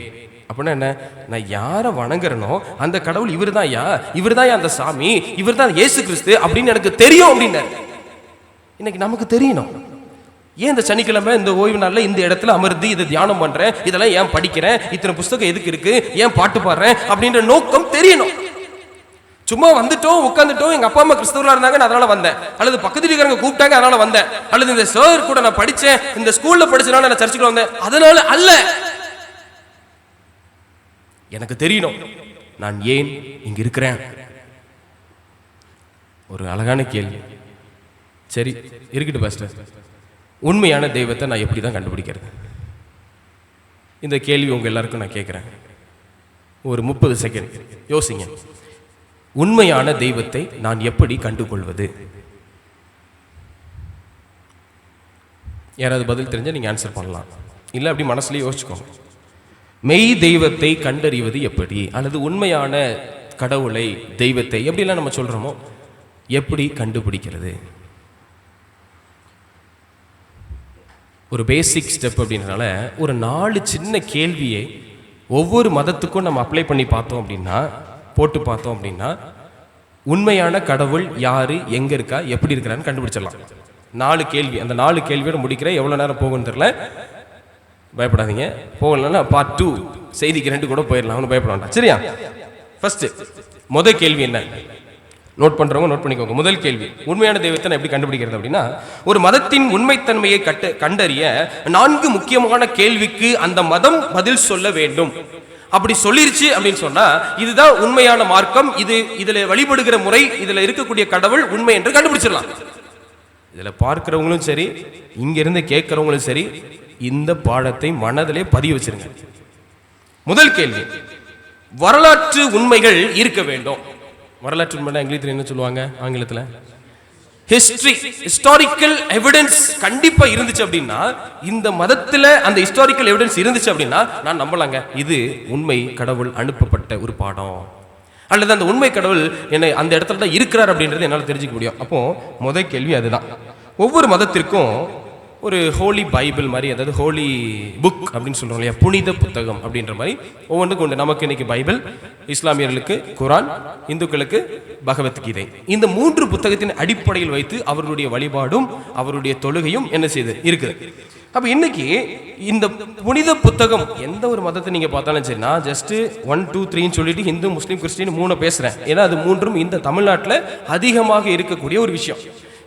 Speaker 1: அப்படின்னா என்ன? நான் யாரை வணங்குறனோ அந்த கடவுள் இவர் தான், இவர் தான் அந்த சாமி, இவர் தான் இயேசு கிறிஸ்து அப்படின்னு எனக்கு தெரியும் அப்படின்னாரு. இன்னைக்கு நமக்கு தெரியணும். ஏன் இந்த சனிக்கிழமை இந்த ஓய்வு நாளில் இந்த இடத்துல அமர்ந்து இதை தியானம் பண்றேன், இதெல்லாம் ஏன் படிக்கிறேன், இத்தனை புஸ்தகம் எதுக்கு இருக்கு, ஏன் பாட்டு பாடுறேன் அப்படின்ற நோக்கம் தெரியணும். சும்மா வந்துட்டோம் உட்காந்துட்டோம், எங்க அப்பா அம்மா கிறிஸ்தவர்களா இருந்தாங்க அதனால வந்தேன், அல்லது பக்கத்து வீட்டுக்காரங்க கூப்பிட்டாங்க அதனால வந்தேன், அல்லது இந்த சார் கூட நான் படிச்சேன், இந்த ஸ்கூல்ல படிச்சனால நான் சர்ச்சுக்கு வந்தேன், அதனால அல்ல. எனக்கு தெரியணும் நான் ஏன் இங்க இருக்கிறேன். ஒரு அழகான கேள்வி. சரி இருக்கட்டும் பாஸ்டர், உண்மையான தெய்வத்தை நான் எப்படி தான் கண்டுபிடிக்கிறது? இந்த கேள்வி உங்க எல்லாருக்கும் நான் கேட்கிறேன். ஒரு 30 செகண்ட் யோசிங்க. உண்மையான தெய்வத்தை நான் எப்படி கண்டுகொள்வது? யாராவது பதில் தெரிஞ்சால் நீங்கள் ஆன்சர் பண்ணலாம், இல்லை அப்படி மனசுலேயே யோசிச்சுக்கோங்க. மெய் தெய்வத்தை கண்டறிவது எப்படி, அல்லது உண்மையான கடவுளை தெய்வத்தை எப்படிலாம் நம்ம சொல்கிறோமோ எப்படி கண்டுபிடிக்கிறது? ஒரு பேசிக் ஸ்டெப் அப்படின்றனால ஒரு 4 சின்ன கேள்வியை ஒவ்வொரு மதத்துக்கும் நம்ம அப்ளை பண்ணி பார்த்தோம் அப்படின்னா, போட்டு பார்த்தோம் அப்படின்னா, உண்மையான கடவுள் யாரு, எங்க இருக்கா, எப்படி இருக்கிறான்னு கண்டுபிடிச்சிடலாம். 4 கேள்வி. அந்த 4 கேள்வியோட முடிக்கிறேன். எவ்வளோ நேரம் போகும்னு தெரியல, பயப்படாதீங்க. போகலன்னா பார்ட் 2 செய்திக்கு 2 கூட போயிடலாம், ஒன்றும் பயப்பட வேண்டாம், சரியா? ஃபர்ஸ்ட் முதல் கேள்வி என்ன, நோட் பண்றவங்க நோட் பண்ணிக்கோங்க. முதல் கேள்வி, உண்மையான தெய்வத்தை எப்படி கண்டுபிடிக்கிறது அப்படின்னா, ஒரு மதத்தின் உண்மைத்தன்மையை கண்டறிய 4 முக்கியமான கேள்விக்கு அந்த மதம் பதில் சொல்ல வேண்டும். அப்படி சொல்லிருச்சு அப்படின்னு சொன்னா இதுதான் உண்மையான மார்க்கம், இதுல வழிபடுகிற முறை, இதுல இருக்கக்கூடிய கடவுள் உண்மை என்று கண்டுபிடிச்சிடலாம். இதுல பார்க்கிறவங்களும் சரி, இங்க இருந்து கேட்கிறவங்களும் சரி, இந்த பாடத்தை மனதிலே பதிவு வச்சிருங்க. முதல் கேள்வி, வரலாற்று உண்மைகள் இருக்க வேண்டும். வரலாற்று உண்மை இங்கிலீஷில் என்ன சொல்லுவாங்க, ஆங்கிலத்தில் ஹிஸ்டாரிக்கல் எவிடன்ஸ் கண்டிப்பா இருந்துச்சு அப்படின்னா, இந்த மதத்துல அந்த ஹிஸ்டாரிக்கல் எவிடன்ஸ் இருந்துச்சு அப்படின்னா நான் நம்பலாங்க, இது உண்மை கடவுள் அனுப்பப்பட்ட ஒரு பாடம், அல்லது அந்த உண்மை கடவுள் என்ன அந்த இடத்துல தான் இருக்கிறார் அப்படின்றது என்னால் தெரிஞ்சுக்க முடியும். அப்போ முதல் கேள்வி அதுதான். ஒவ்வொரு மதத்திற்கும் ஒரு ஹோலி பைபிள் மாதிரி, அதாவது ஹோலி புக் அப்படின்னு சொல்றோம் இல்லையா, புனித புத்தகம் அப்படின்ற மாதிரி ஒவ்வொன்றுக்கு உண்டு. நமக்கு இன்னைக்கு பைபிள், இஸ்லாமியர்களுக்கு குரான், இந்துக்களுக்கு பகவத்கீதை. இந்த 3 புத்தகத்தின் அடிப்படையில் வைத்து அவர்களுடைய வழிபாடும் அவருடைய தொழுகையும் என்ன செய்யுது இருக்குது. அப்ப இன்னைக்கு இந்த புனித புத்தகம் எந்த ஒரு மதத்தை நீங்க பார்த்தாலும் சரி, நான் ஜஸ்ட் 1 2 3 சொல்லிட்டு இந்து முஸ்லீம் கிறிஸ்டின் 3 பேசுறேன். ஏன்னா அது 3ம் இந்த தமிழ்நாட்டில் அதிகமாக இருக்கக்கூடிய ஒரு விஷயம்.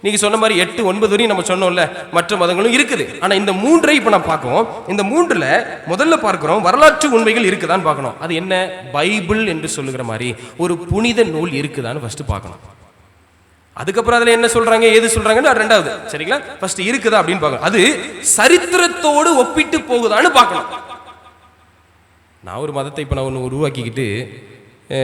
Speaker 1: நீங்க சொன்ன மாதிரி 8 9 வரையும் நம்ம சொன்னோம்ல, மற்ற மதங்களும் இருக்குது. ஆனா இந்த 3ஐ இப்ப நான் பார்ப்போம். இந்த 3ல முதல்ல பார்க்கிறோம், வரலாற்று உண்மைகள் இருக்குதான்னு பார்க்கணும். அது என்ன, பைபிள் என்று சொல்லுகிற மாதிரி ஒரு புனித நூல் இருக்குதான்னு ஃபர்ஸ்ட் பார்க்கணும். அதுக்கப்புறம் அதுல என்ன சொல்றாங்க, ஏது சொல்றாங்கன்னு ரெண்டாவது, சரிங்களா? ஃபர்ஸ்ட் இருக்குதா அப்படின்னு பார்க்கணும். அது சரித்திரத்தோடு ஒப்பிட்டு போகுதான்னு பார்க்கணும். நான் ஒரு மதத்தை இப்ப நான் ஒன்று உருவாக்கிக்கிட்டு,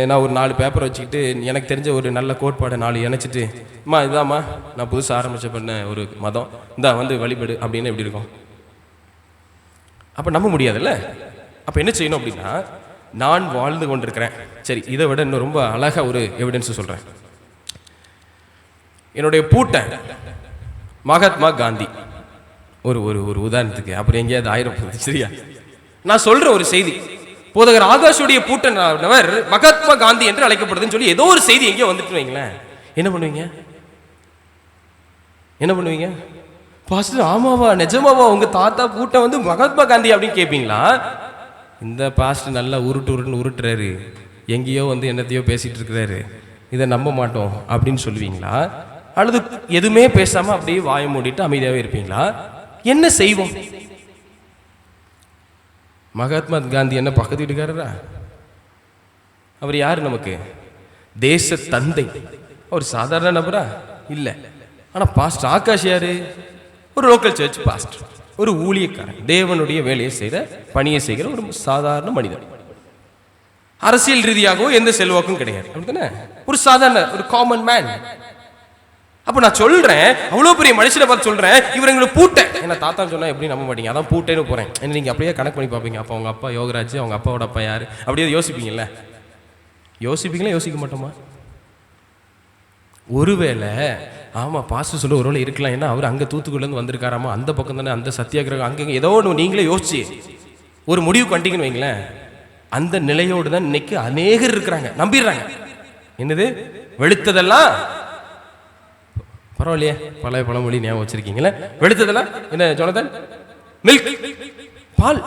Speaker 1: நான் ஒரு 4 பேப்பர் வச்சுக்கிட்டு எனக்கு தெரிஞ்ச ஒரு நல்ல கோட்பாடை 4 இணைச்சிட்டு, அம்மா இதாம்மா நான் புதுசாக ஆரம்பிச்ச பண்ண ஒரு மதம், இந்தா வந்து வழிபடு அப்படின்னு எப்படி இருக்கும்? அப்போ நம்ப முடியாதுல்ல. அப்போ என்ன செய்யணும் அப்படின்னா, நான் வாழ்ந்து கொண்டிருக்கிறேன். சரி, இதை விட இன்னும் ரொம்ப அழகாக ஒரு எவிடன்ஸ் சொல்கிறேன். என்னுடைய பூட்டன் மகாத்மா காந்தி ஒரு ஒரு ஒரு உதாரணத்துக்கு, அப்புறம் எங்கேயாவது ஆயிரம், சரியா? நான் சொல்கிற ஒரு செய்தி, போதகர் ஆகாஷுடைய பூட்டனவர் மகாத்மா காந்தி என்று அழைக்கப்படுதுன்னு சொல்லி ஏதோ ஒரு செய்தி எங்கேயோ வந்துட்டு வைங்களேன், என்ன பண்ணுவீங்க? என்ன பண்ணுவீங்க? பாஸ்டர் ஆமாவா, நிஜமாவா, உங்க தாத்தா பூட்டன் வந்து மகாத்மா காந்தி அப்படின்னு கேட்பீங்களா? இந்த பாஸ்டர் நல்லா உருட்டுன்னு உருட்டுறாரு, எங்கேயோ வந்து என்னத்தையோ பேசிட்டு இருக்கிறாரு, இதை நம்ப மாட்டோம் அப்படின்னு சொல்லுவீங்களா? அல்லது எதுவுமே பேசாம அப்படியே வாய மூடிட்டு அமைதியாவே இருப்பீங்களா? என்ன செய்வோம்? மகாத்மா காந்தி என்ன பக்கத்து வீட்டுக்காரரா? அவர் யாரு நமக்கு? தேச தந்தை. அவர் சாதாரண நபரா? இல்ல. ஆனா பாஸ்டர் ஆகாஷ் யாரு? ஒரு லோக்கல் சர்ச் பாஸ்டர், ஒரு ஊழியக்காரன், தேவனுடைய வேலையை செய்கிற பணியை செய்கிற ஒரு சாதாரண மனிதன். அரசியல் ரீதியாகவோ எந்த செல்வாக்கும் கிடையாது, அப்படித்தானே? ஒரு சாதாரண ஒரு காமன் மேன். அப்ப நான் சொல்றேன், அவ்வளவு பெரிய மனுஷனை பார்த்து சொல்றேன், இவர் எங்களுக்கு பூட்டை என்ன தாத்தா சொன்னா எப்படி நம்ப மாட்டீங்க, அதான் பூட்டேன்னு போறேன். என்ன நீங்க அப்படியே கணக்கு பண்ணி பார்ப்பீங்க, அப்போ அவங்க அப்பா யோகராஜ், அவங்க அப்பாவோட அப்பா யாரு, அப்படியே யோசிப்பீங்கல்ல? யோசிப்பீங்களா? யோசிக்க மாட்டோமா? ஒருவேளை ஆமா பாஸ்டர் சொல்ல ஒருவேளை இருக்கலாம், ஏன்னா அவர் அங்க தூத்துக்குடிலேருந்து வந்திருக்காராமா, அந்த பக்கம் தானே அந்த சத்தியாகிரகம், அங்கே ஏதோ ஒன்று நீங்களே யோசிச்சு ஒரு முடிவு பண்ணிட்டீங்கன்னு வைங்களேன். அந்த நிலையோடு தான் இன்னைக்கு அநேகர் இருக்கிறாங்க, நம்பிடுறாங்க. என்னது வெளுத்ததெல்லாம் பரவாயில்லையே, பழைய பழமொழி ஞாபகம் வச்சிருக்கீங்களே, வெளுத்ததெல்லாம் என்ன ஜோனதன், மில்க், பால்.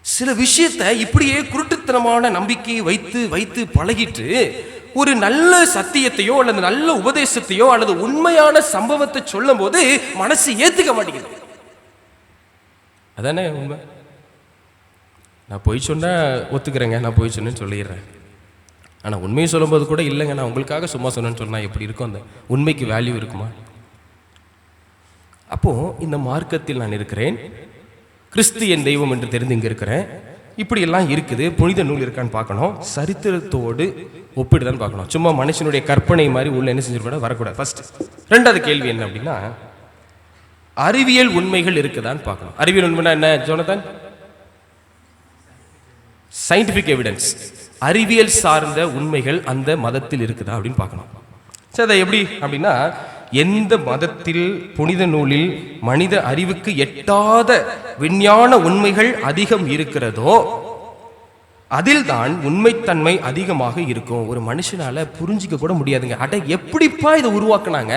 Speaker 1: சில விஷயத்தை இப்படியே குருட்டுத்தனமான நம்பிக்கையை வைத்து வைத்து பழகிட்டு ஒரு நல்ல சத்தியத்தையோ அல்லது நல்ல உபதேசத்தையோ அல்லது உண்மையான சம்பவத்தை சொல்லும் போது மனசு ஏத்துக்க மாட்டேங்குது. அதானே உண்மை. நான் பொய் சொன்னா ஒத்துக்கிறேங்க, நான் பொய் சொன்னேன்னு சொல்லிடுறேன். ஆனால் உண்மையை சொல்லும்போது கூட இல்லைங்க நான் உங்களுக்காக சும்மா சொன்னேன்னு சொன்னால் எப்படி இருக்கும்? அந்த உண்மைக்கு வேல்யூ இருக்குமா? அப்போ இந்த மார்க்கத்தில் நான் இருக்கிறேன், கிறிஸ்து என் தெய்வம் என்று தெரிந்து இங்கே இருக்கிறேன். இப்படியெல்லாம் இருக்குது. புனித நூல் இருக்கான்னு பார்க்கணும், சரித்திரத்தோடு ஒப்பிடுதான்னு பார்க்கணும். சும்மா மனுஷனுடைய கற்பனை மாதிரி உள்ள என்ன செஞ்சிருக்கூடாது, வரக்கூடாது. ஃபர்ஸ்ட். ரெண்டாவது கேள்வி என்ன அப்படின்னா, அறிவியல் உண்மைகள் இருக்குதான்னு பார்க்கணும். அறிவியல் உண்மைனா என்ன ஜோனதன்? சயின்டிபிக் எவிடன்ஸ், அறிவியல் சார்ந்த உண்மைகள் அந்த மதத்தில் இருக்குதா அப்படின்னு பார்க்கணும். சரி, அதை எப்படி அப்படின்னா, எந்த மதத்தில் புனித நூலில் மனித அறிவுக்கு எட்டாத விஞ்ஞான உண்மைகள் அதிகம் இருக்கிறதோ அதில் தான் உண்மைத்தன்மை அதிகமாக இருக்கும். ஒரு மனுஷனால புரிஞ்சிக்க கூட முடியாதுங்க. அட எப்படிப்பா இதை உருவாக்குனாங்க,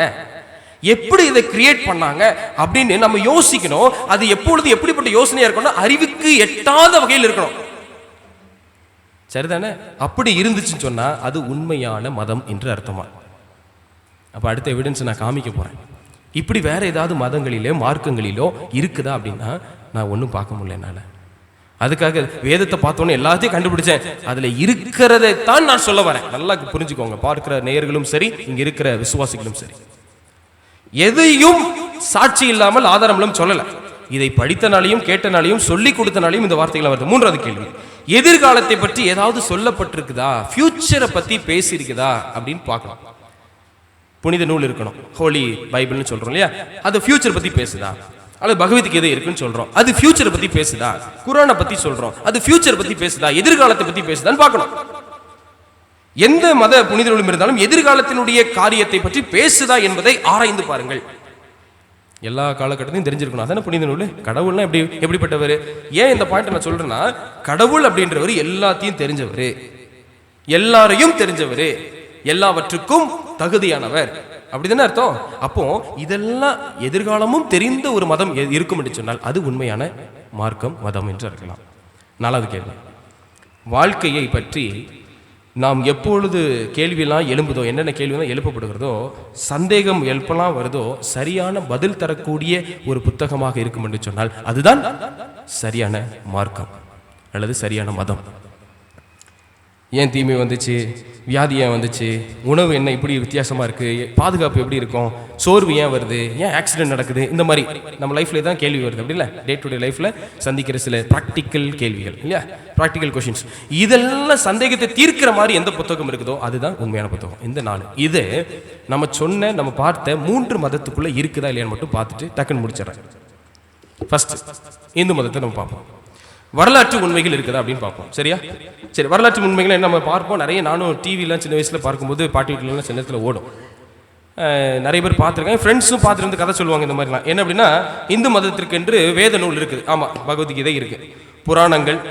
Speaker 1: எப்படி இதை கிரியேட் பண்ணாங்க அப்படின்னு நம்ம யோசிக்கணும். அது எப்பொழுது எப்படிப்பட்ட யோசனையா இருக்கணும், அறிவுக்கு எட்டாத வகையில் இருக்கணும். சரிதானே? அப்படி இருந்துச்சுன்னு சொன்னா அது உண்மையான மதம் என்று அர்த்தமா? அப்ப அடுத்த எவிடன்ஸ் நான் காமிக்க போறேன். இப்படி வேற ஏதாவது மதங்களிலோ மார்க்கங்களிலோ இருக்குதா அப்படின்னா நான் ஒன்றும் பார்க்க முடியல என்னால. அதுக்காக வேதத்தை பார்த்தோன்னே எல்லாத்தையும் கண்டுபிடிச்சேன், அதுல இருக்கிறதைத்தான் நான் சொல்ல வரேன். நல்லா புரிஞ்சுக்கோங்க, பார்க்கிற நேயர்களும் சரி, இங்க இருக்கிற விசுவாசிகளும் சரி. எதையும் சாட்சி இல்லாமல் ஆதாரம் இல்லாமல் சொல்லல. இதை படித்தனாலையும் கேட்டனாலையும் சொல்லி கொடுத்தனாலையும் இந்த வார்த்தைகள் வருது. மூன்றாவது கேள்வி, எதிர்காலத்தை பற்றி ஏதாவது சொல்லப்பட்டிருக்குதா, ஃபியூச்சரை பத்தி பேசியிருக்குதா அப்படின்னு பார்க்கலாம். புனித நூல் இருக்கணும், ஹோலி பைபிள்னு சொல்றோம் இல்லையா, அது ஃபியூச்சர் பத்தி பேசுதா? அல்லது பகவத்கீதை இருக்குன்னு சொல்றோம், அது ஃபியூச்சரை பத்தி பேசுதா? குரானை பத்தி சொல்றோம், அது ஃபியூச்சர் பத்தி பேசுதா, எதிர்காலத்தை பத்தி பேசுதான்னு பார்க்கணும். எந்த மத புனித நூலும் இருந்தாலும் எதிர்காலத்தினுடைய காரியத்தை பற்றி பேசுதா என்பதை ஆராய்ந்து பாருங்கள். எல்லா காலகட்டத்தையும் தெரிஞ்சிருக்கணும். அதான புனித நூல். கடவுள்னா எப்படிப்பட்டவர்? ஏன் இந்த பாயிண்ட் நான் சொல்றேன்னா, கடவுள் அப்படின்றவர் எல்லாத்தையும் தெரிஞ்சவர், எல்லாரையும் தெரிஞ்சவர், எல்லாவற்றுக்கும் தகுதியானவர், அப்படிதானே அர்த்தம். அப்போ இதெல்லாம் எதிர்காலமும் தெரிந்த ஒரு மதம் இருக்கும் என்று சொன்னால் அது உண்மையான மார்க்கம், மதம் என்று இருக்கலாம். நாலாவது கேள்வி, வாழ்க்கையை பற்றி நாம் எப்பொழுது கேள்வியெல்லாம் எழும்புதோ, என்னென்ன கேள்வியெல்லாம் எழுப்பப்படுகிறதோ, சந்தேகம் எப்பெல்லாம் வருதோ, சரியான பதில் தரக்கூடிய ஒரு புத்தகமாக இருக்கும் என்று சொன்னால் அதுதான் சரியான மார்க்கம் அல்லது சரியான மதம். ஏன் தீமை வந்துச்சு, வியாதி ஏன் வந்துச்சு, உணவு என்ன இப்படி வித்தியாசமாக இருக்குது, பாதுகாப்பு எப்படி இருக்கும், சோர்வு ஏன் வருது, ஏன் ஆக்சிடென்ட் நடக்குது, இந்த மாதிரி நம்ம லைஃப்ல தான் கேள்வி வருது. அப்படி இல்லை, டே டு டே லைஃப்பில் சந்திக்கிற சில ப்ராக்டிக்கல் கேள்விகள் இல்லையா, ப்ராக்டிக்கல் கொஷின்ஸ். இதெல்லாம் சந்தேகத்தை தீர்க்கிற மாதிரி எந்த புத்தகம் இருக்குதோ அதுதான் உண்மையான புத்தகம். இந்த 4 இது நம்ம சொன்ன நம்ம பார்த்த 3 மதத்துக்குள்ளே இருக்குதா இல்லையான்னு மட்டும் பார்த்துட்டு டக்குன்னு முடிச்சிடறேன். ஃபர்ஸ்ட், இந்து மதத்தை நம்ம பார்ப்போம். வரலாற்று உண்மைகள் இருக்குதா அப்படின்னு பார்ப்போம். சரியா? சரி, வரலாற்று உண்மைகளை நம்ம பார்ப்போம். நிறைய நானும் டிவிலாம் சின்ன வயசில் பார்க்கும்போது பாட்டி வீட்டிலலாம் சின்ன நேரத்தில் ஓடும். நிறைய பேர் பார்த்துருக்காங்க, ஃப்ரெண்ட்ஸும் பார்த்துருந்து கதை சொல்லுவாங்க இந்த மாதிரிலாம். என்ன அப்படின்னா, இந்து மதத்திற்கென்று வேத நூல் இருக்குது. ஆமாம், பகவத்கீதை இருக்குது, புராணங்கள்,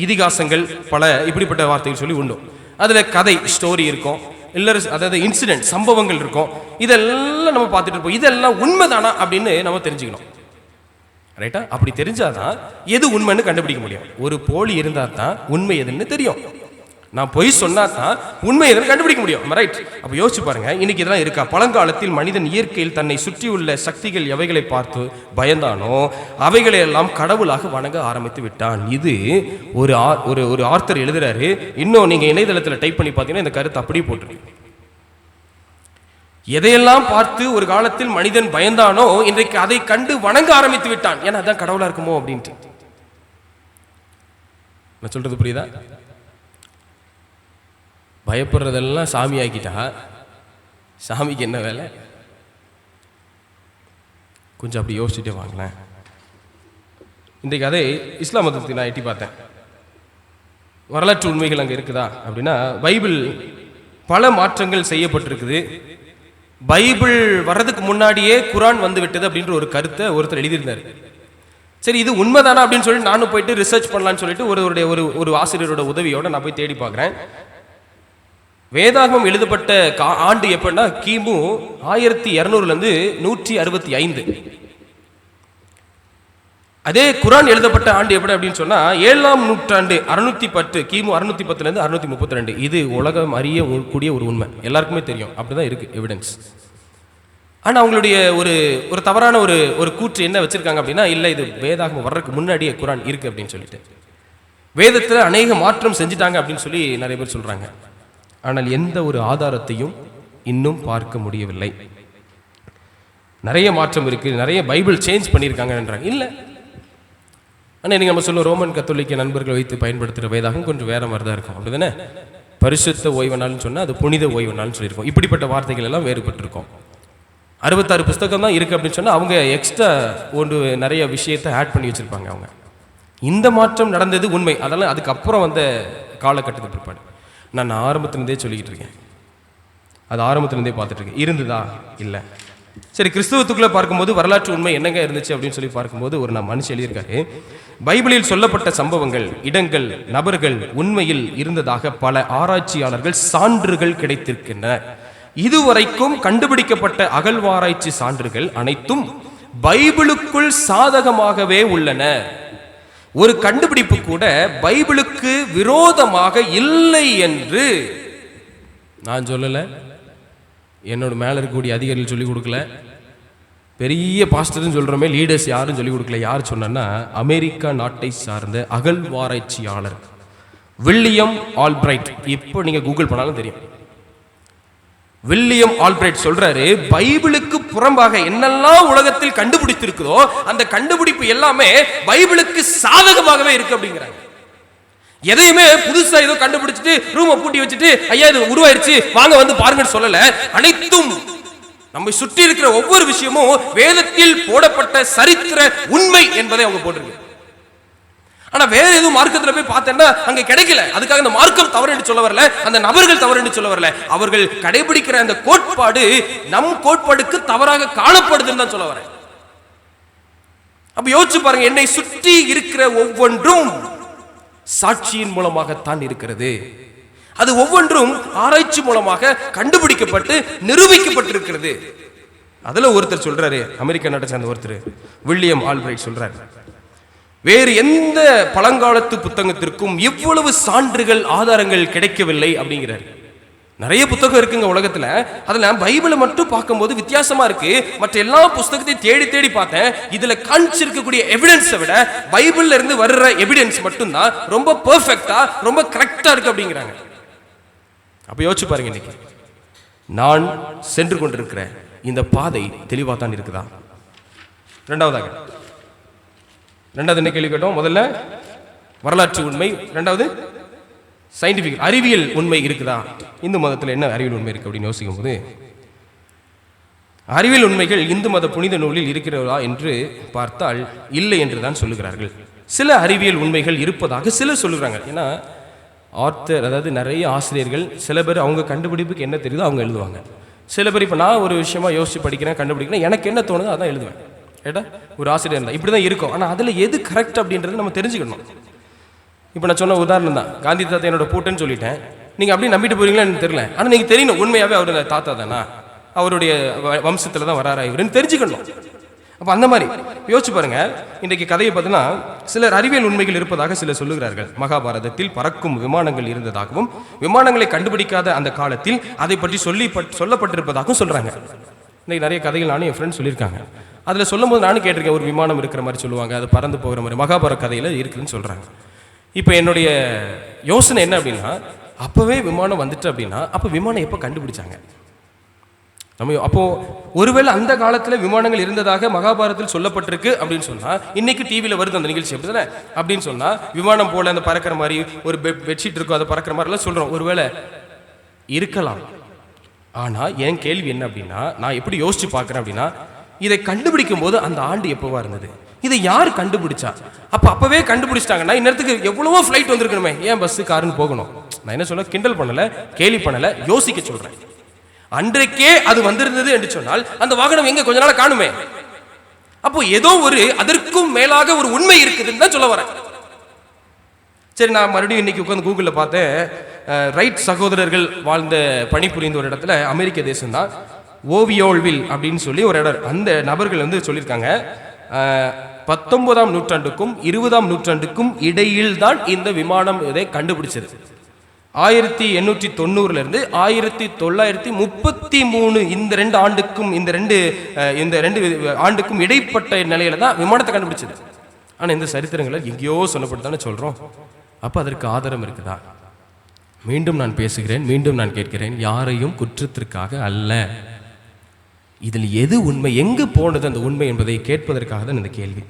Speaker 1: இதிகாசங்கள், பல இப்படிப்பட்ட வார்த்தைகள் சொல்லி உண்டும். அதில் கதை ஸ்டோரி இருக்கும், இல்லை அதாவது இன்சிடென்ட் சம்பவங்கள் இருக்கும். இதெல்லாம் நம்ம பார்த்துட்டு இருப்போம். இதெல்லாம் உண்மைதானா அப்படின்னு நம்ம தெரிஞ்சுக்கணும். ரைட்டா? அப்படி தெரிஞ்சாதான் எது உண்மைன்னு கண்டுபிடிக்க முடியும். ஒரு போலி இருந்தா தான் உண்மை எதுன்னு தெரியும். நான் பொய் சொன்னா தான் உண்மை எதுன்னு கண்டுபிடிக்க முடியும். ரைட்? அப்ப யோசிச்சு பாருங்க, இன்னைக்கு இதெல்லாம் இருக்கா? பழங்காலத்தில் மனிதன் இயற்கையில் தன்னை சுற்றியுள்ள சக்திகள் எவைகளை பார்த்து பயந்தானோ அவைகளை எல்லாம் கடவுளாக வணங்க ஆரம்பித்து விட்டான். இது ஒரு ஆர்த்தர் எழுதுறாரு. இன்னும் நீங்க இணையதளத்தில் டைப் பண்ணி பார்த்தீங்கன்னா இந்த கருத்து அப்படியே போட்டிருக்கு. எதையெல்லாம் பார்த்து ஒரு காலத்தில் மனிதன் பயந்தானோ இன்றைக்கு அதை கண்டு வணங்க ஆரம்பித்து விட்டான். ஏன்னா அதான் கடவுளா இருக்குமோ அப்படின்ட்டு. நான் சொல்றது புரியுதா? பயப்படுறதெல்லாம் சாமி ஆக்கிட்டா சாமிக்கு என்ன வேலை? கொஞ்சம் அப்படி யோசிச்சுட்டே வாங்களேன். இன்றைக்கு அதே இஸ்லாம் மதத்தை நான் எட்டி பார்த்தேன். வரலாற்று உண்மைகள் அங்கே இருக்குதா அப்படின்னா, பைபிள் பல மாற்றங்கள் செய்யப்பட்டிருக்குது. பைபிள் வர்றதுக்கு முன்னாடியே குரான் வந்து விட்டது அப்படின்ற ஒரு கருத்தை ஒருத்தர் எழுதியிருந்தார். சரி, இது உண்மைதானா அப்படின்னு சொல்லி நானும் போயிட்டு ரிசர்ச் பண்ணலான்னு சொல்லிட்டு ஒரு ஆசிரியரோட உதவியோட நான் போய் தேடி பார்க்குறேன். வேதாகமம் எழுதப்பட்ட ஆண்டு எப்படின்னா கிமு 1200 165. அதே குரான் எழுதப்பட்ட ஆண்டு எப்படி அப்படின்னு சொன்னா 7ஆம் நூற்றாண்டு 610, கிமு 610 632. இது உலகம் அறிய கூடிய ஒரு உண்மை, எல்லாருக்குமே தெரியும். அப்படிதான் இருக்கு எவிடன்ஸ். ஆனா அவங்களுடைய ஒரு தவறான ஒரு கூற்று என்ன வச்சிருக்காங்க அப்படின்னா, இல்ல இது வேதாகமம் வர்றதுக்கு முன்னாடியே குரான் இருக்கு அப்படின்னு சொல்லிட்டு வேதத்துல அநேக மாற்றம் செஞ்சுட்டாங்க அப்படின்னு சொல்லி நிறைய பேர் சொல்றாங்க. ஆனால் எந்த ஒரு ஆதாரத்தையும் இன்னும் பார்க்க முடியவில்லை. நிறைய மாற்றம் இருக்கு, நிறைய பைபிள் சேஞ்ச் பண்ணியிருக்காங்கன்றாங்க. இல்லை, ஆனால் நீங்கள் நம்ம சொல்லுவோம் ரோமன் கத்தோலிக்க நண்பர்கள் வைத்து பயன்படுத்துகிற வேதாகம் கொஞ்சம் வேற மாதிரி தான் இருக்கும், அப்படி தானே? பரிசுத்த ஓய்வு நாள்னு சொன்னால் அது புனித ஓய்வு நாள்னு சொல்லியிருக்கோம். இப்படிப்பட்ட வார்த்தைகள் எல்லாம் வேறுபட்டிருக்கும். 66 புஸ்தகம் தான் இருக்குது அப்படின்னு சொன்னால் அவங்க எக்ஸ்ட்ரா நிறைய விஷயத்தை ஆட் பண்ணி வச்சுருப்பாங்க. அவங்க இந்த மாற்றம் நடந்தது உண்மை, அதெல்லாம் அதுக்கப்புறம் வந்த காலகட்டத்துக்கு பிற்பாடு. நான் ஆரம்பத்துலேருந்தே சொல்லிக்கிட்டு இருக்கேன், அது ஆரம்பத்துலேருந்தே பார்த்துட்டு இருக்கேன். இருந்ததா? இல்லை. சரி, கிறிஸ்துவத்துக்குள்ளே பார்க்கும்போது வரலாற்று உண்மை என்னங்க இருந்துச்சு அப்படின்னு சொல்லி பார்க்கும்போது ஒரு மனுஷன் எழுதியிருக்காரு, பைபிளில் சொல்லப்பட்ட சம்பவங்கள், இடங்கள், நபர்கள் உண்மையில் இருந்ததாக பல ஆராய்ச்சியாளர்கள் சான்றுகள் கிடைத்திருக்கின்றன. இதுவரைக்கும் கண்டுபிடிக்கப்பட்ட அகழ்வாராய்ச்சி சான்றுகள் அனைத்தும் பைபிளுக்குள் சாதகமாகவே உள்ளன. ஒரு கண்டுபிடிப்பு கூட பைபிளுக்கு விரோதமாக இல்லை என்று நான் சொல்லலை, என்னோட மேலே இருக்கக்கூடிய அதிகாரிகள் சொல்லிக் கொடுக்கல, பெரிய பாஸ்டர்னு சொல்கிறோமே லீடர்ஸ் யாரும் சொல்லிக் கொடுக்கல. யார் சொன்னா, அமெரிக்கா நாட்டை சார்ந்த அகழ்வாராய்ச்சியாளர் வில்லியம் ஆல்பிரைட். இப்போ நீங்கள் கூகுள் பண்ணாலும் தெரியும். வில்லியம் ஆல்பிரைட் சொல்றாரு, பைபிளுக்கு புறம்பாக என்னெல்லாம் உலகத்தில் கண்டுபிடித்திருக்குதோ அந்த கண்டுபிடிப்பு எல்லாமே பைபிளுக்கு சாதகமாகவே இருக்கு அப்படிங்கிறாங்க. எதையுமே புதுசா ஏதோ கண்டுபிடிச்சிட்டு ரூமை பூட்டி வச்சுட்டு ஐயா இது உருவாயிருச்சு வாங்க வந்து பாருங்கன்னு சொல்லல. அனைத்தும் நம்மை சுற்றி இருக்கிற ஒவ்வொரு விஷயமும் வேதத்தில் போடப்பட்ட சரித்திர உண்மை என்பதை அவங்க போட்டிருக்கு. ஆனா வேற எதுவும் மார்க்கத்துல போய் பார்த்தேன்னா அங்க கிடைக்கல. அதுக்காக அந்த மார்க்கம் தவறு என்று சொல்ல வரல, அந்த நபர்கள் தவறு என்று சொல்ல வரல. அவர்கள் கடைபிடிக்கிற அந்த கோட்பாடு நம் கோட்பாடுக்கு தவறாக காணப்படுதுன்னு தான் சொல்ல வரேன். அப்ப யோசிச்சு பாருங்க, என்னை சுற்றி இருக்கிற ஒவ்வொன்றும் சாட்சியின் மூலமாகத்தான் இருக்கிறது. அது ஒவ்வொன்றும் ஆராய்ச்சி மூலமாக கண்டுபிடிக்கப்பட்டு நிரூபிக்கப்பட்டிருக்கிறது. அதுல ஒருத்தர் சொல்றாரு, அமெரிக்க நாட்டை சேர்ந்த ஒருத்தர் வில்லியம் ஆல்பிரைட் சொல்றாரு, வேறு எந்த பழங்காலத்து புத்தகத்திற்கும் இவ்வளவு சான்றுகள் ஆதாரங்கள் கிடைக்கவில்லை அப்படிங்கிறார். நிறைய புத்தகம் இருக்குங்க உலகத்துல, அதுல பைபிளை மட்டும் பார்க்கும்போது வித்தியாசமா இருக்கு. மற்ற எல்லா புத்தகத்தையும் தேடி தேடி பார்த்தேன், இதுல காண்பிச்சிருக்கக்கூடிய எவிடன்ஸை விட பைபிள்ல இருந்து வர்ற எவிடன்ஸ் மட்டும்தான் ரொம்ப பெர்ஃபெக்ட்டா ரொம்ப கரெக்டா இருக்கு அப்படிங்கிறாங்க. அப்ப யோசிச்சு பாருங்க, இன்னைக்கு நான் சென்று கொண்டிருக்கிற இந்த பாதை தெளிவா தான் இருக்குதா? ரெண்டாவது என்ன கேள்வி கேட்டோம்? முதல்ல வரலாற்று உண்மை, ரெண்டாவது சயின்டிபிக் அறிவியல் உண்மை இருக்குதா? இந்து மதத்தில் என்ன அறிவியல் உண்மை இருக்கு அப்படின்னு யோசிக்கும் போது, அறிவியல் உண்மைகள் இந்து மத புனித நூலில் இருக்கிறதா என்று பார்த்தால் இல்லை என்று தான் சொல்லுகிறார்கள். சில அறிவியல் உண்மைகள் இருப்பதாக சிலர் சொல்லுகிறாங்க. ஏன்னா ஆர்த்தர், அதாவது நிறைய ஆசிரியர்கள், சில பேர் அவங்க கண்டுபிடிப்புக்கு என்ன தெரியுதோ அவங்க எழுதுவாங்க. சில பேர் இப்போ நான் ஒரு விஷயமா யோசிச்சு படிக்கிறேன், கண்டுபிடிக்கிறேன், எனக்கு என்ன தோணுதோ அதான் எழுதுவேன். ஏட்டா ஒரு ஆசிரியர் இருந்தால் இப்படி தான் இருக்கும். ஆனால் அதில் எது கரெக்ட் அப்படின்றது நம்ம தெரிஞ்சுக்கணும். இப்போ நான் சொன்ன உதாரணம் தான், காந்தி தாத்தா என்னோட பூட்டுன்னு சொல்லிட்டேன், நீங்கள் அப்படியே நம்பிட்டு போறீங்களா எனக்கு தெரியல. ஆனால் நீங்கள் தெரியணும் உண்மையாகவே அவரோட தாத்தா தானா, அவருடைய வம்சத்தில் தான் வராரா இவருன்னு தெரிஞ்சுக்கணும். அப்போ அந்த மாதிரி யோசிச்சு பாருங்க. இன்றைக்கு கதையை பார்த்தீங்கன்னா சிலர் அறிவியல் உண்மைகள் இருப்பதாக சிலர் சொல்லுகிறார்கள். மகாபாரதத்தில் பறக்கும் விமானங்கள் இருந்ததாகவும் விமானங்களை கண்டுபிடிக்காத அந்த காலத்தில் அதை பற்றி சொல்லப்பட்டிருப்பதாகவும் சொல்றாங்க. இன்னைக்கு நிறைய கதைகள் நானும் என் ஃப்ரெண்ட் சொல்லியிருக்காங்க. அதில் சொல்லும் போது நானும் கேட்டிருக்கேன், ஒரு விமானம் இருக்கிற மாதிரி சொல்லுவாங்க, அது பறந்து போகிற மாதிரி மகாபாரத கதையில் இருக்குதுன்னு சொல்கிறாங்க. இப்போ என்னுடைய யோசனை என்ன அப்படின்னா, அப்போவே விமானம் வந்துட்டு அப்படின்னா அப்போ விமானம் எப்போ கண்டுபிடிச்சாங்க? நம்ம அப்போ ஒருவேளை அந்த காலத்தில் விமானங்கள் இருந்ததாக மகாபாரதத்தில் சொல்லப்பட்டிருக்கு அப்படின்னு சொன்னால், இன்னைக்கு டிவியில் வருது அந்த நிகழ்ச்சி அப்படி தானே, அப்படின்னு சொன்னால் விமானம் போல அந்த பறக்கிற மாதிரி ஒரு பெட்ஷீட் இருக்கும், அதை பறக்கிற மாதிரிலாம் சொல்கிறோம். ஒருவேளை இருக்கலாம். ஆனால் என் கேள்வி என்ன அப்படின்னா, நான் எப்படி யோசிச்சு பார்க்குறேன் அப்படின்னா, இதை கண்டுபிடிக்கும் போது அந்த ஆண்டு எப்போவா இருந்தது? இதை யார் கண்டுபிடிச்சா? அப்பவே கண்டுபிடிச்சிட்டாங்கன்னா இந்நேரத்துக்கு எவ்வளவோ ஃப்ளைட் வந்திருக்கணுமே, ஏன் பஸ் காருன்னு போகணும்? நான் என்ன சொல்ல, கிண்டல் பண்ணல, கேலி பண்ணல, யோசிக்க சொல்றேன். அன்றைக்கே அது வந்திருந்தது என்று சொன்னால் அந்த வாகனம் எங்க கொஞ்ச நாள் காணுமே. அப்போ ஏதோ ஒரு அதற்கும் மேலாக ஒரு உண்மை இருக்குதுன்னு தான் சொல்ல வரேன். சரி, நான் மறுபடியும் இன்னைக்கு உட்காந்து கூகுளில் பார்த்தேன், ரைட் சகோதரர்கள் வாழ்ந்த பணிபுரிந்த ஒரு இடத்துல, அமெரிக்க தேசம் தான், ஓவியோல்வில் அப்படின்னு சொல்லி ஒரு இடம். அந்த நபர்கள் வந்து சொல்லியிருக்காங்க, 19ஆம் நூற்றாண்டுக்கும் 20ஆம் நூற்றாண்டுக்கும் இடையில் தான் இந்த விமானம் இதை கண்டுபிடிச்சது. 1890 இருந்து 1933 இந்த ரெண்டு ஆண்டுக்கும் இடைப்பட்ட நிலையில தான் விமானத்தை கண்டுபிடிச்சது. ஆனால் இந்த சரித்திரங்களை எங்கேயோ சொல்லப்பட்டு சொல்றோம். அப்போ அதற்கு ஆதாரம் இருக்குதா? மீண்டும் நான் பேசுகிறேன், மீண்டும் நான் கேட்கிறேன், யாரையும் குற்றத்திற்காக அல்ல. இதில் எது உண்மை, எங்கு போனது அந்த உண்மை என்பதை கேட்பதற்காக தான் இந்த கேள்வி.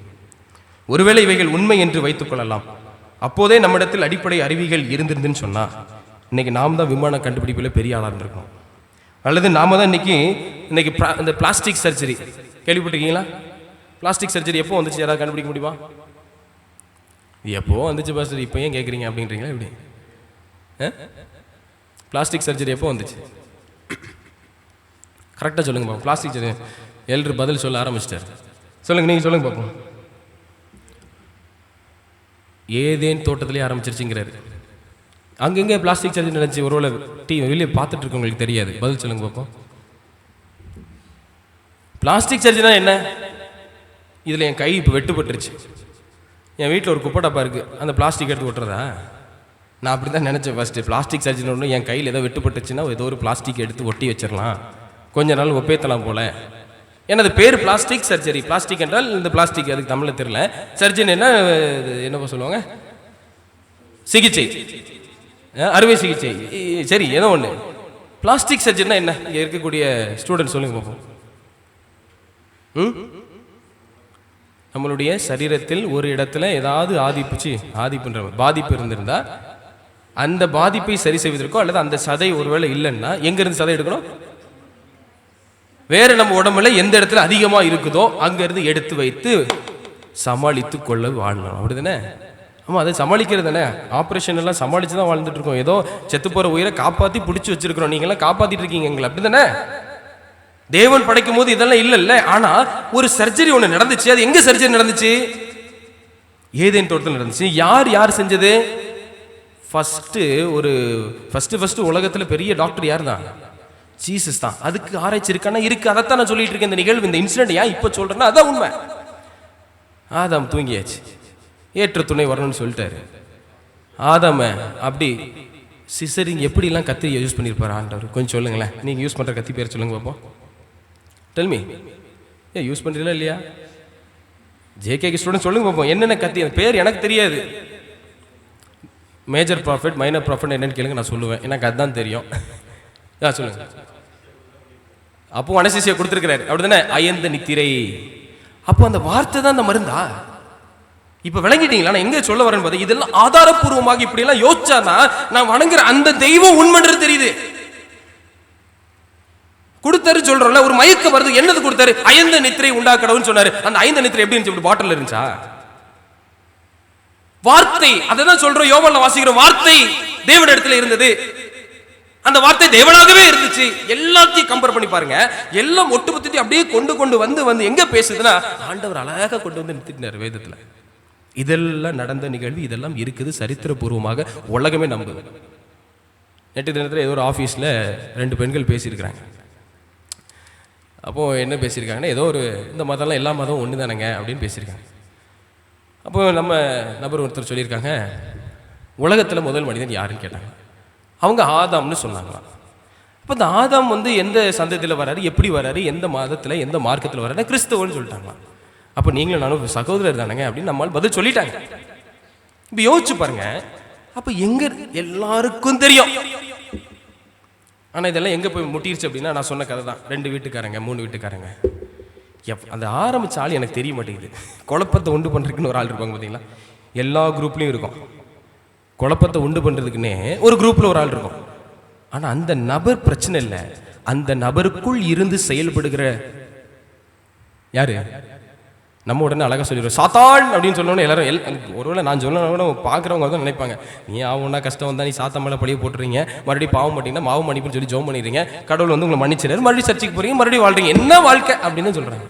Speaker 1: ஒருவேளை இவைகள் உண்மை என்று வைத்துக் கொள்ளலாம். அப்போதே நம்மிடத்தில் அடிப்படை அறிவிகள் இருந்திருந்துன்னு சொன்னா இன்னைக்கு நாம் தான் விமான கண்டுபிடிப்பில் பெரிய ஆளாக இருந்திருக்கோம். அல்லது நாம தான் இன்னைக்கு இந்த பிளாஸ்டிக் சர்ஜரி கேள்விப்பட்டிருக்கீங்களா? பிளாஸ்டிக் சர்ஜரி எப்போ வந்துச்சு? யாராவது கண்டுபிடிக்க முடியுமா? எப்போ வந்துச்சு பாஸ்டர், இப்போ ஏன் கேட்குறீங்க அப்படின்றீங்களா? எப்படி பிளாஸ்டிக் சர்ஜரி எப்போ வந்துச்சு? கரெக்டாக சொல்லுங்க பாப்போம். பிளாஸ்டிக் சர்ஜரி எல்ரு பதில் சொல்ல ஆரம்பிச்சிட்டார். சொல்லுங்க, நீங்கள் சொல்லுங்க பார்ப்போம். ஏதேன் தோட்டத்திலே ஆரம்பிச்சிருச்சுங்கிறாரு. அங்கங்கே பிளாஸ்டிக் சர்ஜரி நடந்துச்சு. ஒருவேளை வெளியே பார்த்துட்டு இருக்கவங்களுக்கு தெரியாது. பதில் சொல்லுங்க பார்ப்போம். பிளாஸ்டிக் சர்ஜரினா என்ன? இதில் என் கை இப்போ வெட்டுப்பட்டுருச்சு, என் வீட்டில் ஒரு குப்பை டப்பா இருக்குது, அந்த பிளாஸ்டிக் எடுத்து விட்டுறதா? நான் அப்படி தான் நினச்சேன் ஃபஸ்ட்டு. பிளாஸ்டிக் சர்ஜரி ஒன்று என் கையில் ஏதோ வெட்டுப்பட்டுச்சுன்னா ஏதோ ஒரு பிளாஸ்டிக் எடுத்து ஒட்டி வச்சிடலாம், கொஞ்ச நாள் ஒப்பேத்தலாம் போல. எனது பேர் பிளாஸ்டிக் சர்ஜரி. பிளாஸ்டிக் என்றால் இந்த பிளாஸ்டிக், அதுக்கு தமிழில் தெரியல. சர்ஜரி என்ன சொல்லுவாங்க? சிகிச்சை, அறுவை சிகிச்சை. சரி, ஏதோ ஒன்று. பிளாஸ்டிக் சர்ஜரினா என்ன? இங்கே இருக்கக்கூடிய ஸ்டூடெண்ட் சொல்லுங்க பார்ப்போம். நம்மளுடைய சரீரத்தில் ஒரு இடத்துல ஏதாவது பாதிப்பு இருந்திருந்தா அந்த பாதிப்பை சரி செய்வதற்கோ அல்லது அந்த சதை ஒருவேளை இல்லைன்னா எங்கிருந்து சதை எடுக்கணும்? வேற நம்ம உடம்புல எந்த இடத்துல அதிகமாக இருக்குதோ அங்கிருந்து எடுத்து வைத்து சமாளித்து கொள்ள வாழணும். அப்படிதானே? ஆமாம், அதை சமாளிக்கிறது தானே. ஆப்ரேஷன் எல்லாம் சமாளித்து தான் வாழ்ந்துட்டு இருக்கோம். ஏதோ செத்து போகிற உயிரை காப்பாற்றி பிடிச்சி வச்சிருக்கிறோம். நீங்களாம் காப்பாற்றிட்டு இருக்கீங்க எங்களை, அப்படி தானே? தேவன் படைக்கும் போது இதெல்லாம் இல்லைல்ல. ஆனால் ஒரு சர்ஜரி ஒன்று நடந்துச்சு. அது எங்கே சர்ஜரி நடந்துச்சு? ஏதேன் தோட்டத்தில் நடந்துச்சு. யார் செஞ்சது? ஃபஸ்ட்டு உலகத்தில் பெரிய டாக்டர் யார் தான்? ஜீசஸ் தான். அதுக்கு ஆராய்ச்சி இருக்கானா? இருக்கு. அதைத்தான் நான் சொல்லிட்டு இருக்கேன். இந்த நிகழ்வு, இந்த இன்சிடென்ட் ஏன் இப்போ சொல்றேன்னா அதான் உண்மை. ஆதாம் தூங்கியாச்சு, ஏற்ற துணை வரணும்னு சொல்லிட்டாரு. ஆதாம அப்படி சிசரிங் எப்படிலாம் கத்தி யூஸ் பண்ணியிருப்பார் ஆண்டவர்? கொஞ்சம் சொல்லுங்களேன். நீங்கள் யூஸ் பண்ணுற கத்தி பேர் சொல்லுங்க பார்ப்போம். டெல்மி, யூஸ் பண்ணுறீங்களா இல்லையா? ஜேகே ஸ்டூடெண்ட் சொல்லுங்க பார்ப்போம். என்னென்ன கத்தி பேர் எனக்கு தெரியாது. மேஜர் ப்ராஃபிட், மைனர் ப்ராஃபிட் என்னன்னு கேளுங்க, நான் சொல்லுவேன். எனக்கு அதுதான் தெரியும். சொல்லுங்க. அப்போ அனஸ்தீசியா கொடுத்துருக்கிறாரு, அப்படிதானே? அயர்ந்த நித்திரை. அப்போ அந்த வார்த்தை தான் அந்த மருந்தா? இப்ப விளங்கிட்டீங்களா நான் எங்க சொல்ல வரேன்னு பார்த்தா, இதெல்லாம் ஆதாரப்பூர்வமாக இப்படி எல்லாம் யோசிச்சானா நான் வணங்குற அந்த தெய்வம் உண்மைன்றது தெரியுது. கொடுத்தாரு சொல்றோம்ல, ஒரு மயக்கம் வருது. என்னது கொடுத்தாரு? அயர்ந்த நித்திரை உண்டாக்கடவுன்னு சொன்னாரு. அந்த அயர்ந்த நித்திரை எப்படி இருந்துச்சு? பாட்டில் இருந்துச்சா? வார்த்தை, அதான் சொல்றோம். யோவான்ல வாசிக்கிற வார்த்தை தேவன் இடத்துல இருந்தது. அந்த வார்த்தை தேவனாகவே இருந்துச்சு. எல்லாத்தையும் கம்பேர் பண்ணி பாருங்க. எல்லாம் ஒட்டுமொத்தத்தை அப்படியே கொண்டு வந்து எங்க பேசுதுன்னா ஆண்டவர் அழகாக கொண்டு வந்து நிறுத்தினார் வேதத்துல. இதெல்லாம் நடந்த நிகழ்வு, இதெல்லாம் இருக்குது சரித்திரபூர்வமாக, உலகமே நம்புது. நேற்று தினத்தில் ஏதோ ஒரு ஆஃபீஸில் 2 பெண்கள் பேசியிருக்கிறாங்க. அப்போது என்ன பேசியிருக்காங்கன்னா, ஏதோ ஒரு இந்த மதம்லாம் எல்லா மதமும் ஒன்று தானேங்க அப்படின்னு பேசியிருக்காங்க. அப்போது நம்ம நபர் ஒருத்தர் சொல்லியிருக்காங்க, உலகத்தில் முதல் மனிதன் யாருன்னு கேட்டாங்க. அவங்க ஆதாம்னு சொன்னாங்களாம். அப்போ இந்த ஆதாம் எந்த சந்ததியில் வராரு, எப்படி வராரு, எந்த மாதத்தில் எந்த மார்க்கத்தில் வராரு? கிறிஸ்தவன்னு சொல்லிட்டாங்களாம். அப்போ நீங்களும் நானும் சகோதரர் தானேங்க அப்படின்னு நம்மளால் பதில் சொல்லிட்டாங்க. இப்போ யோசிச்சு பாருங்க. அப்போ எங்க எல்லாருக்கும் தெரியும், ஆனால் இதெல்லாம் எங்கே போய் முட்டிருச்சு அப்படின்னா நான் சொன்ன கதை தான். 2 வீட்டுக்காரங்க 3 வீட்டுக்காரங்க. அந்த ஆரம்பிச்ச ஆள் எனக்கு தெரிய மாட்டேங்குது. குழப்பத்தை உண்டு பண்ணுறதுக்குன்னு ஒரு ஆள் இருப்பாங்க பார்த்தீங்களா? எல்லா குரூப்லேயும் இருக்கும். குழப்பத்தை உண்டு பண்ணுறதுக்குன்னே ஒரு குரூப்பில் ஒரு ஆள் இருக்கும். ஆனால் அந்த நபர் பிரச்சனை இல்லை, அந்த நபருக்குள் இருந்து செயல்படுகிற யாரு? நம்ம உடனே அழகாக சொல்லிடுவோம் சாத்தான் அப்படின்னு சொல்லணும்னு எல்லாரும். ஒருவேளை நான் சொல்லணும்னா பார்க்குறவங்க தான் நினைப்பாங்க, நீ ஆகும்னா கஷ்டம் வந்தால் நீ சாத்தா மேலே பழிய போட்டுறீங்க, மறுபடியும் பாவம் மாட்டீங்கன்னா மாவு மன்னிப்புன்னு சொல்லி ஜோம் பண்ணிடுறீங்க, கடவுள் உங்களை மன்னிச்சிடாரு, மறுபடியும் சர்ச்சைக்கு போகிறீங்க, மறுபடியும் வாழ்றீங்க, என்ன வாழ்க்கை அப்படின்னு சொல்கிறாங்க.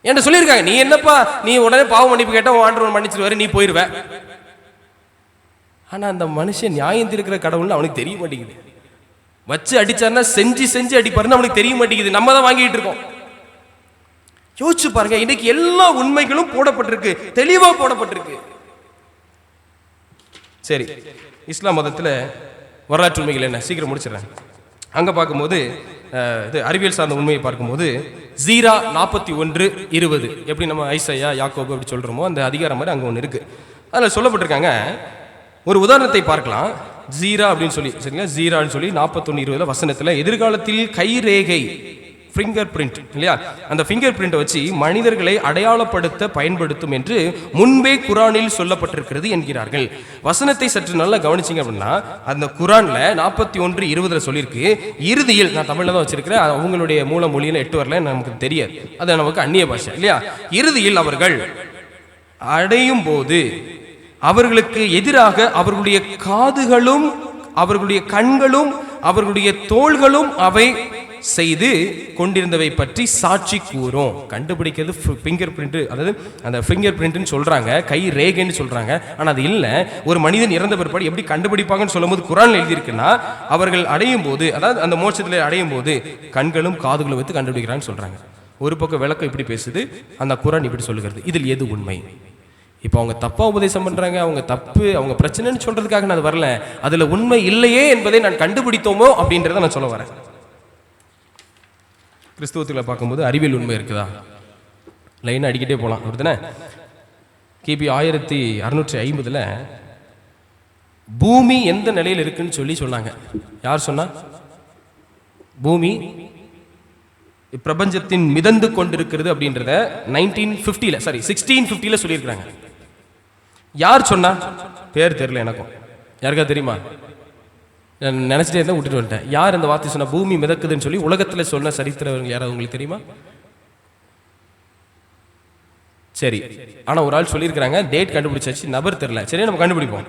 Speaker 1: என்கிட்ட சொல்லியிருக்காங்க, நீ என்னப்பா நீ உடனே பாவம் மன்னிப்பு கேட்டால் ஆண்டவர் மன்னிச்சிருவாரு, நீ போயிடுவ. ஆனால் அந்த மனுஷன் நியாயம் இருக்கிற கடவுள்னு அவனுக்கு தெரிய மாட்டேங்குது. வச்சு அடிச்சாருன்னா செஞ்சு அடிப்பாருன்னு அவனுக்கு தெரிய மாட்டேங்குது. நம்ம தான் வாங்கிட்டு இருக்கோம். யோசிச்சு பாருங்க, இன்னைக்கு எல்லா உண்மைகளும் போடப்பட்டிருக்கு, தெளிவா போடப்பட்டிருக்கு. சரி, இஸ்லாம் மதத்தில் வரலாற்று உண்மைகள் என்ன? சீக்கிரம் முடிச்சிடறேன். அங்கே பார்க்கும்போது இது அறிவியல் சார்ந்த உண்மையை பார்க்கும்போது ஜீரா 41:20 எப்படி நம்ம ஐசையா யாக்கோபு அப்படி சொல்கிறோமோ அந்த அதிகாரம் மாதிரி அங்கே ஒன்று இருக்குது. அதில் சொல்லப்பட்டிருக்காங்க. ஒரு உதாரணத்தை பார்க்கலாம். ஜீரா அப்படின்னு சொல்லி, சரிங்களா? ஜீரான்னு சொல்லி 41:20 வசனத்தில், எதிர்காலத்தில் கைரேகை ஃபிங்கர் பிரிண்ட் இல்லையா, அந்த ஃபிங்கர் பிரிண்ட் வச்சு மனிதர்களை அடையாளப்படுத்த பயன்படுத்தும் என்று முன்பே குரானில் சொல்லப்பட்டிருக்கிறது என்கிறார்கள். வசனத்தை சற்று நல்லா கவனிச்சிங்க அப்படின்னா, அந்த குரான்ல 41:20 சொல்லியிருக்கு. இறுதியில், நான் தமிழ்ல தான் வச்சிருக்கிறேன், அவங்களுடைய மூல மொழியில 8 வரல, நமக்கு தெரியாது, அது நமக்கு அந்நிய பாஷை இல்லையா. இறுதியில் அவர்கள் அடையும் போது அவர்களுக்கு எதிராக அவர்களுடைய காதுகளும் அவர்களுடைய கண்களும் அவர்களுடைய தோள்களும் அவை செய்து கொண்டிருந்தவை பற்றி சாட்சி கூறும். கண்டுபிடிக்கிறது ஃபிங்கர் பிரிண்ட், அதாவது அந்த ஃபிங்கர் பிரிண்ட்னு சொல்றாங்க, கை ரேகைன்னு சொல்றாங்க. ஆனா அது இல்ல. ஒரு மனிதன் இறந்த பிற்பாடு எப்படி கண்டுபிடிப்பாங்கன்னு சொல்லும்போது குரான்ல எழுதியிருக்குன்னா, அவர்கள் அடையும் போது, அதாவது அந்த மோட்சத்தில் அடையும் போது கண்களும் காதுகளும் வைத்து கண்டுபிடிக்கிறான்னு சொல்றாங்க. ஒரு பக்கம் விளக்கம் இப்படி பேசுது, அந்த குரான் இப்படி சொல்லுகிறது. இதில் எது உண்மை? இப்போ அவங்க தப்பா உபதேசம் பண்றாங்க, அவங்க தப்பு, அவங்க பிரச்சனைன்னு சொல்றதுக்காக நான் அது வரல. அதுல உண்மை இல்லையே என்பதை நான் கண்டுபிடித்தோமோ அப்படின்றத நான் சொல்ல வரேன். கிறிஸ்துவத்தில் பார்க்கும்போது அறிவியல் உண்மை இருக்குதா? லைன் அடிக்கிட்டே போகலாம் அப்படித்தானே. கிபி 1650 பூமி எந்த நிலையில் இருக்குன்னு சொல்லி சொன்னாங்க. யார் சொன்னா? பூமி பிரபஞ்சத்தின் மிதந்து கொண்டிருக்கிறது அப்படின்றத 1650 சொல்லியிருக்கிறாங்க. யார் சொன்னா? பேர் தெரியல எனக்கும். யாருக்கா தெரியுமா? நினைச்சிட்டே இருந்தா விட்டுட்டு வந்துட்டேன். யார் இந்த வார்த்தை சொன்னா பூமி மிதக்குதுன்னு சொல்லி உலகத்துல சொன்ன சரித்திரம் யாராவது உங்களுக்கு தெரியுமா? சரி, ஆனா ஒரு ஆள் சொல்லியிருக்கிறாங்க, டேட் கண்டுபிடிச்சாச்சு, நபர் தெரியல. சரி, நம்ம கண்டுபிடிப்போம்.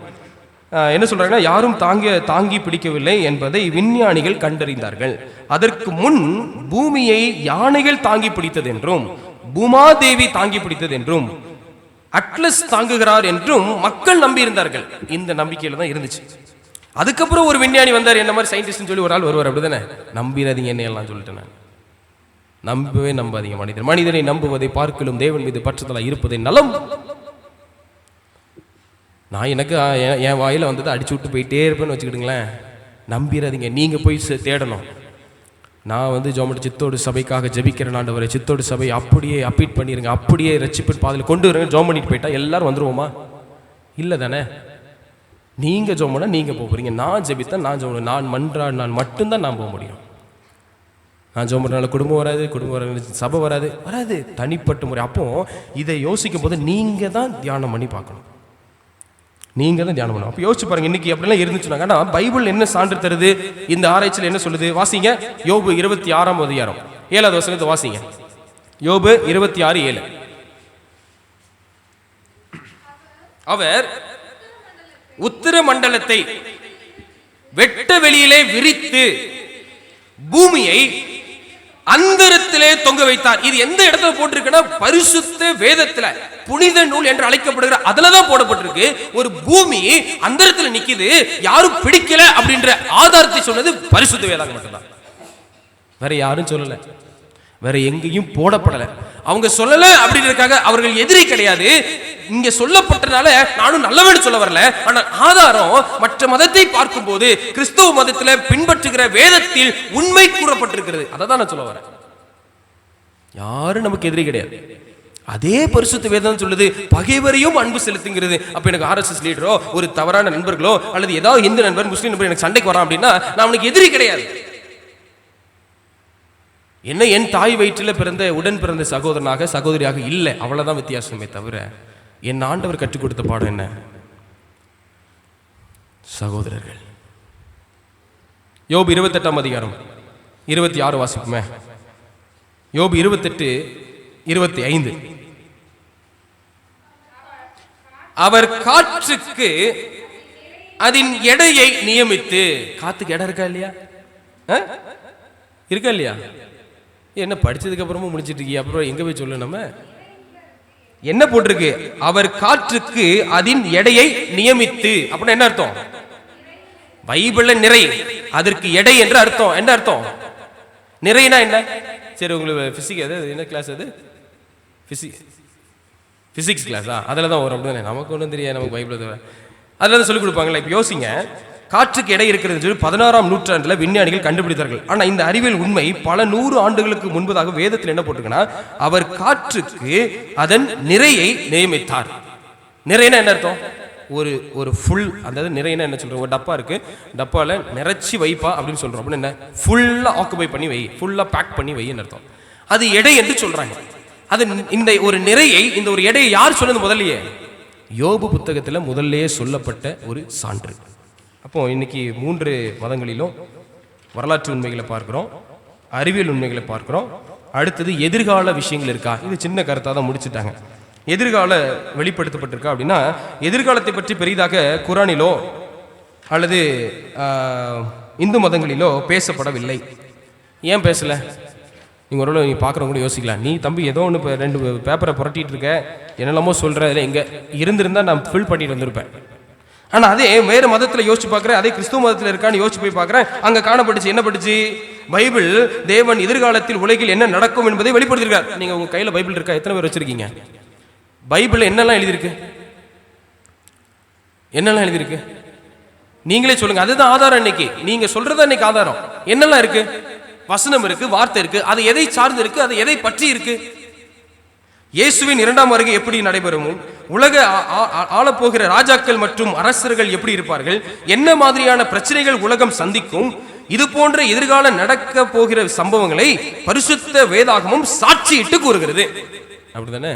Speaker 1: என்ன சொல்றாங்கன்னா, யாரும் தாங்கி பிடிக்கவில்லை என்பதை விஞ்ஞானிகள் கண்டறிந்தார்கள். அதற்கு முன் பூமியை யானைகள் தாங்கி பிடித்தது என்றும் பூமாதேவி தாங்கி பிடித்தது என்றும் அட்லஸ் தாங்குகிறார் என்றும் மக்கள் நம்பி இருந்தார்கள். இந்த நம்பிக்கையில தான் இருந்துச்சு. அதுக்கப்புறம் ஒரு விஞ்ஞானி வந்தார், என்ன மாதிரி சயின்டிஸ்ட் சொல்லி ஒரு ஆள் வருவார், அப்படிதானே? நம்பிடாதீங்க என்ன எல்லாம் சொல்லிட்டேன் நான். நம்பவே நம்பாதீங்க மனிதனை நம்புவதை பார்க்கலும் தேவன் மீது பற்றுதலா இருப்பதை நலம். நான் எனக்கு என் வாயில வந்ததை அடிச்சு விட்டு போயிட்டே இருப்பேன்னு வச்சுக்கிட்டுங்களேன். நம்பிடாதீங்க, நீங்க போய் தேடணும். நான் ஜோமட்டு சித்தோடு சபைக்காக ஜெபிக்கிறேன் ஆண்டவரே, சித்தோடு சபை அப்படியே அப்பீட் பண்ணிருங்க, அப்படியே ரட்சிப்பு பாதையில் கொண்டு வருங்க, ஜோம் பண்ணிட்டு போயிட்டா எல்லாரும் வந்துருவோமா? இல்லை தானே. நீங்க ஜோம் பண்ணா நீங்க போக போறீங்க, நான் ஜெபித்தேன், நான் ஜோம், நான் மன்றாடினால் மட்டும்தான் நான் போக முடியும். நான் ஜோம் பண்ணுறதுனால குடும்பம் வராது, சபை வராது, தனிப்பட்ட முறை. அப்போ இதை யோசிக்கும் போது நீங்க தான் தியானம் பண்ணி பார்க்கணும். நீங்க தான் தியானம் பண்ணணும். அப்போ யோசிச்சு பாருங்க, இன்னைக்கு அப்படிலாம் இருந்துச்சுனாங்கன்னா பைபிள் என்ன சான்று தருது? இந்த ஆராய்ச்சியில் என்ன சொல்லுது? வாசிங்க, யோபு 26:7 வாசிங்க. யோபு 26:7. அவர் உத்தர மண்டலத்தை வெட்ட வெளியிலே விரித்து பூமியை அந்தரத்திலே தொங்க வைத்தார். இது எந்த இடத்துல போட்டிருக்குன்னா, பரிசுத்த வேதத்துல புனித நூல் என்று அழைக்கப்படுகிற அதுலதான் போடப்பட்டிருக்கு. ஒரு பூமி அந்தரத்துல நிக்குது, யாரும் பிடிக்கல அப்படின்ற ஆதாரத்தை சொன்னது பரிசுத்த வேதம் மட்டும்தான். வேற யாரும் சொல்லல, வேற எங்கேயும் போடப்படல. அவங்க சொல்லல அப்படின்றதுக்காக அவர்கள் எதிரி கிடையாது. இங்க சொல்லப்பட்டனால நானும் நல்லவன் சொல்ல வரல. ஆனால் ஆதாரம் மற்ற மதத்தை பார்க்கும் போது கிறிஸ்தவ மதத்தில் பின்பற்றுகிற வேதத்தில் உண்மை கூறப்பட்டிருக்கிறது. அதை தான் நான் சொல்ல வரேன். யாரும் நமக்கு எதிரி கிடையாது. அதே பரிசுத்த வேதம் சொல்லுது பகைவரையும் அன்பு செலுத்துங்கிறது. அப்ப எனக்கு ஆர்எஸ்எஸ் லீடரோ, ஒரு தவறான நண்பர்களோ, அல்லது ஏதாவது இந்து நண்பர், முஸ்லீம் நண்பர் எனக்கு சண்டைக்கு வரான் அப்படின்னா நான் அவனுக்கு எதிரி கிடையாது. என்ன, என் தாய் வயிற்றில் பிறந்த உடன் பிறந்த சகோதரனாக சகோதரியாக இல்லை, அவ்வளவுதான் வித்தியாசமே தவிர என் ஆண்டவர் கற்றுக் கொடுத்த பாடம் என்ன? சகோதரர்கள். யோபு 28:26 வாசிக்குமே. யோபு 28:25. அவர் காற்றுக்கு அதன் எடையை நியமித்து. காத்துக்கு இடம் இருக்கா இல்லையா? இருக்கா இல்லையா? என்ன படிச்சதுக்கு அப்புறமும் முடிச்சிட்டு இருக்கீங்க, அப்புறம் எங்க போய் சொல்ல? நம்ம என்ன போட்டிருக்கு? அவர் காற்றுக்கு அதன் எடையை நியமித்து. அப்படின்னா என்ன அர்த்தம்? பைபிள்ல நிறை, அதற்கு எடை என்று அர்த்தம். என்ன அர்த்தம்? நிறைனா என்ன? சரி, உங்களுக்கு பிசிக்ஸ் அது என்ன கிளாஸ்? அது பிசிக்ஸ் கிளாஸா? அதில் தான் வரும். அப்படிதானே? நமக்கு ஒன்றும் தெரியாது, நமக்கு பைபிள் அதில் தான் சொல்லிக் கொடுப்பாங்களா? இப்போ யோசிங்க, காற்றுக்கு எடை இருக்கிறது சொல்லி 16ஆம் நூற்றாண்டில் விஞ்ஞானிகள் கண்டுபிடித்தார்கள். ஆனால் இந்த அறிவியல் உண்மை பல 100 ஆண்டுகளுக்கு முன்பதாக வேதத்தில் என்ன போட்டிருக்குன்னா, அவர் காற்றுக்கு அதன் நிறையை நியமித்தார். நிறைனா என்ன அர்த்தம்? ஒரு ஒரு ஃபுல், அதாவது நிறையனா என்ன சொல்கிறோம், ஒரு டப்பா இருக்குது, டப்பாவில் நிறைச்சி வைப்பா அப்படின்னு சொல்கிறோம். அப்படின்னு என்ன, ஃபுல்லாக ஆக்குபை பண்ணி வை, ஃபுல்லாக பேக் பண்ணி வைன்னு அர்த்தம். அது எடை என்று சொல்கிறாங்க. அது இந்த ஒரு நிறையை, இந்த ஒரு எடையை யார் சொன்னது முதல்லையே? யோபு புத்தகத்தில் முதல்லையே சொல்லப்பட்ட ஒரு சான்று. அப்போ இன்னைக்கு 3 மதங்களிலும் வரலாற்று உண்மைகளை பார்க்குறோம், அறிவியல் உண்மைகளை பார்க்குறோம். அடுத்தது எதிர்கால விஷயங்கள் இருக்கா, இது சின்ன கருத்தாக தான் முடிச்சுட்டாங்க. எதிர்கால வெளிப்படுத்தப்பட்டிருக்கா அப்படின்னா, எதிர்காலத்தை பற்றி பெரிதாக குரானிலோ அல்லது இந்து மதங்களிலோ பேசப்படவில்லை. ஏன் பேசலை? நீங்கள் ஒரு நீங்கள் பார்க்குறவங்க கூட யோசிக்கலாம், நீ தம்பி ஏதோ ஒன்று இப்போ 2 பேப்பரை புரட்டிகிட்டு இருக்க, என்னெல்லாமோ சொல்கிற, இதில் எங்கே இருந்திருந்தால் நான் ஃபில் பண்ணிட்டு வந்திருப்பேன். ஆனால் அதே வேறு மதத்தில் யோசிச்சு பார்க்குறேன், அதே கிறிஸ்துவ மதத்தில் இருக்கான்னு யோசிச்சு போய் பார்க்குறேன், அங்கே காணப்பட்டுச்சு. என்ன பட்டுச்சு? பைபிள் தேவன் எதிர்காலத்தில் உலகில் என்ன நடக்கும் என்பதை வெளிப்படுத்திருக்கார். நீங்கள் உங்கள் கையில் பைபிள் இருக்கா? எத்தனை பேர் வச்சுருக்கீங்க? பைபிளில் என்னெல்லாம் எழுதியிருக்கு? என்னெல்லாம் எழுதியிருக்கு நீங்களே சொல்லுங்கள். அதுதான் ஆதாரம். இன்னைக்கு நீங்கள் சொல்கிறதா இன்னைக்கு ஆதாரம். என்னெல்லாம் இருக்குது? வசனம் இருக்கு, வார்த்தை இருக்கு. அது எதை சார்ந்து இருக்கு? அது எதை பற்றி இருக்கு? இயேசுவின் 2ஆம் வருகை எப்படி நடைபெறும்? உலக ஆளப்போகிற ராஜாக்கள் மற்றும் அரசர்கள் எப்படி இருப்பார்கள்? என்ன மாதிரியான பிரச்சனைகள் உலகம் சந்திக்கும்? இது போன்ற எதிர்கால நடக்க போகிற சம்பவங்களை பரிசுத்த வேதாகமும் சாட்சியிட்டு கூறுகிறது. அப்படிதானே?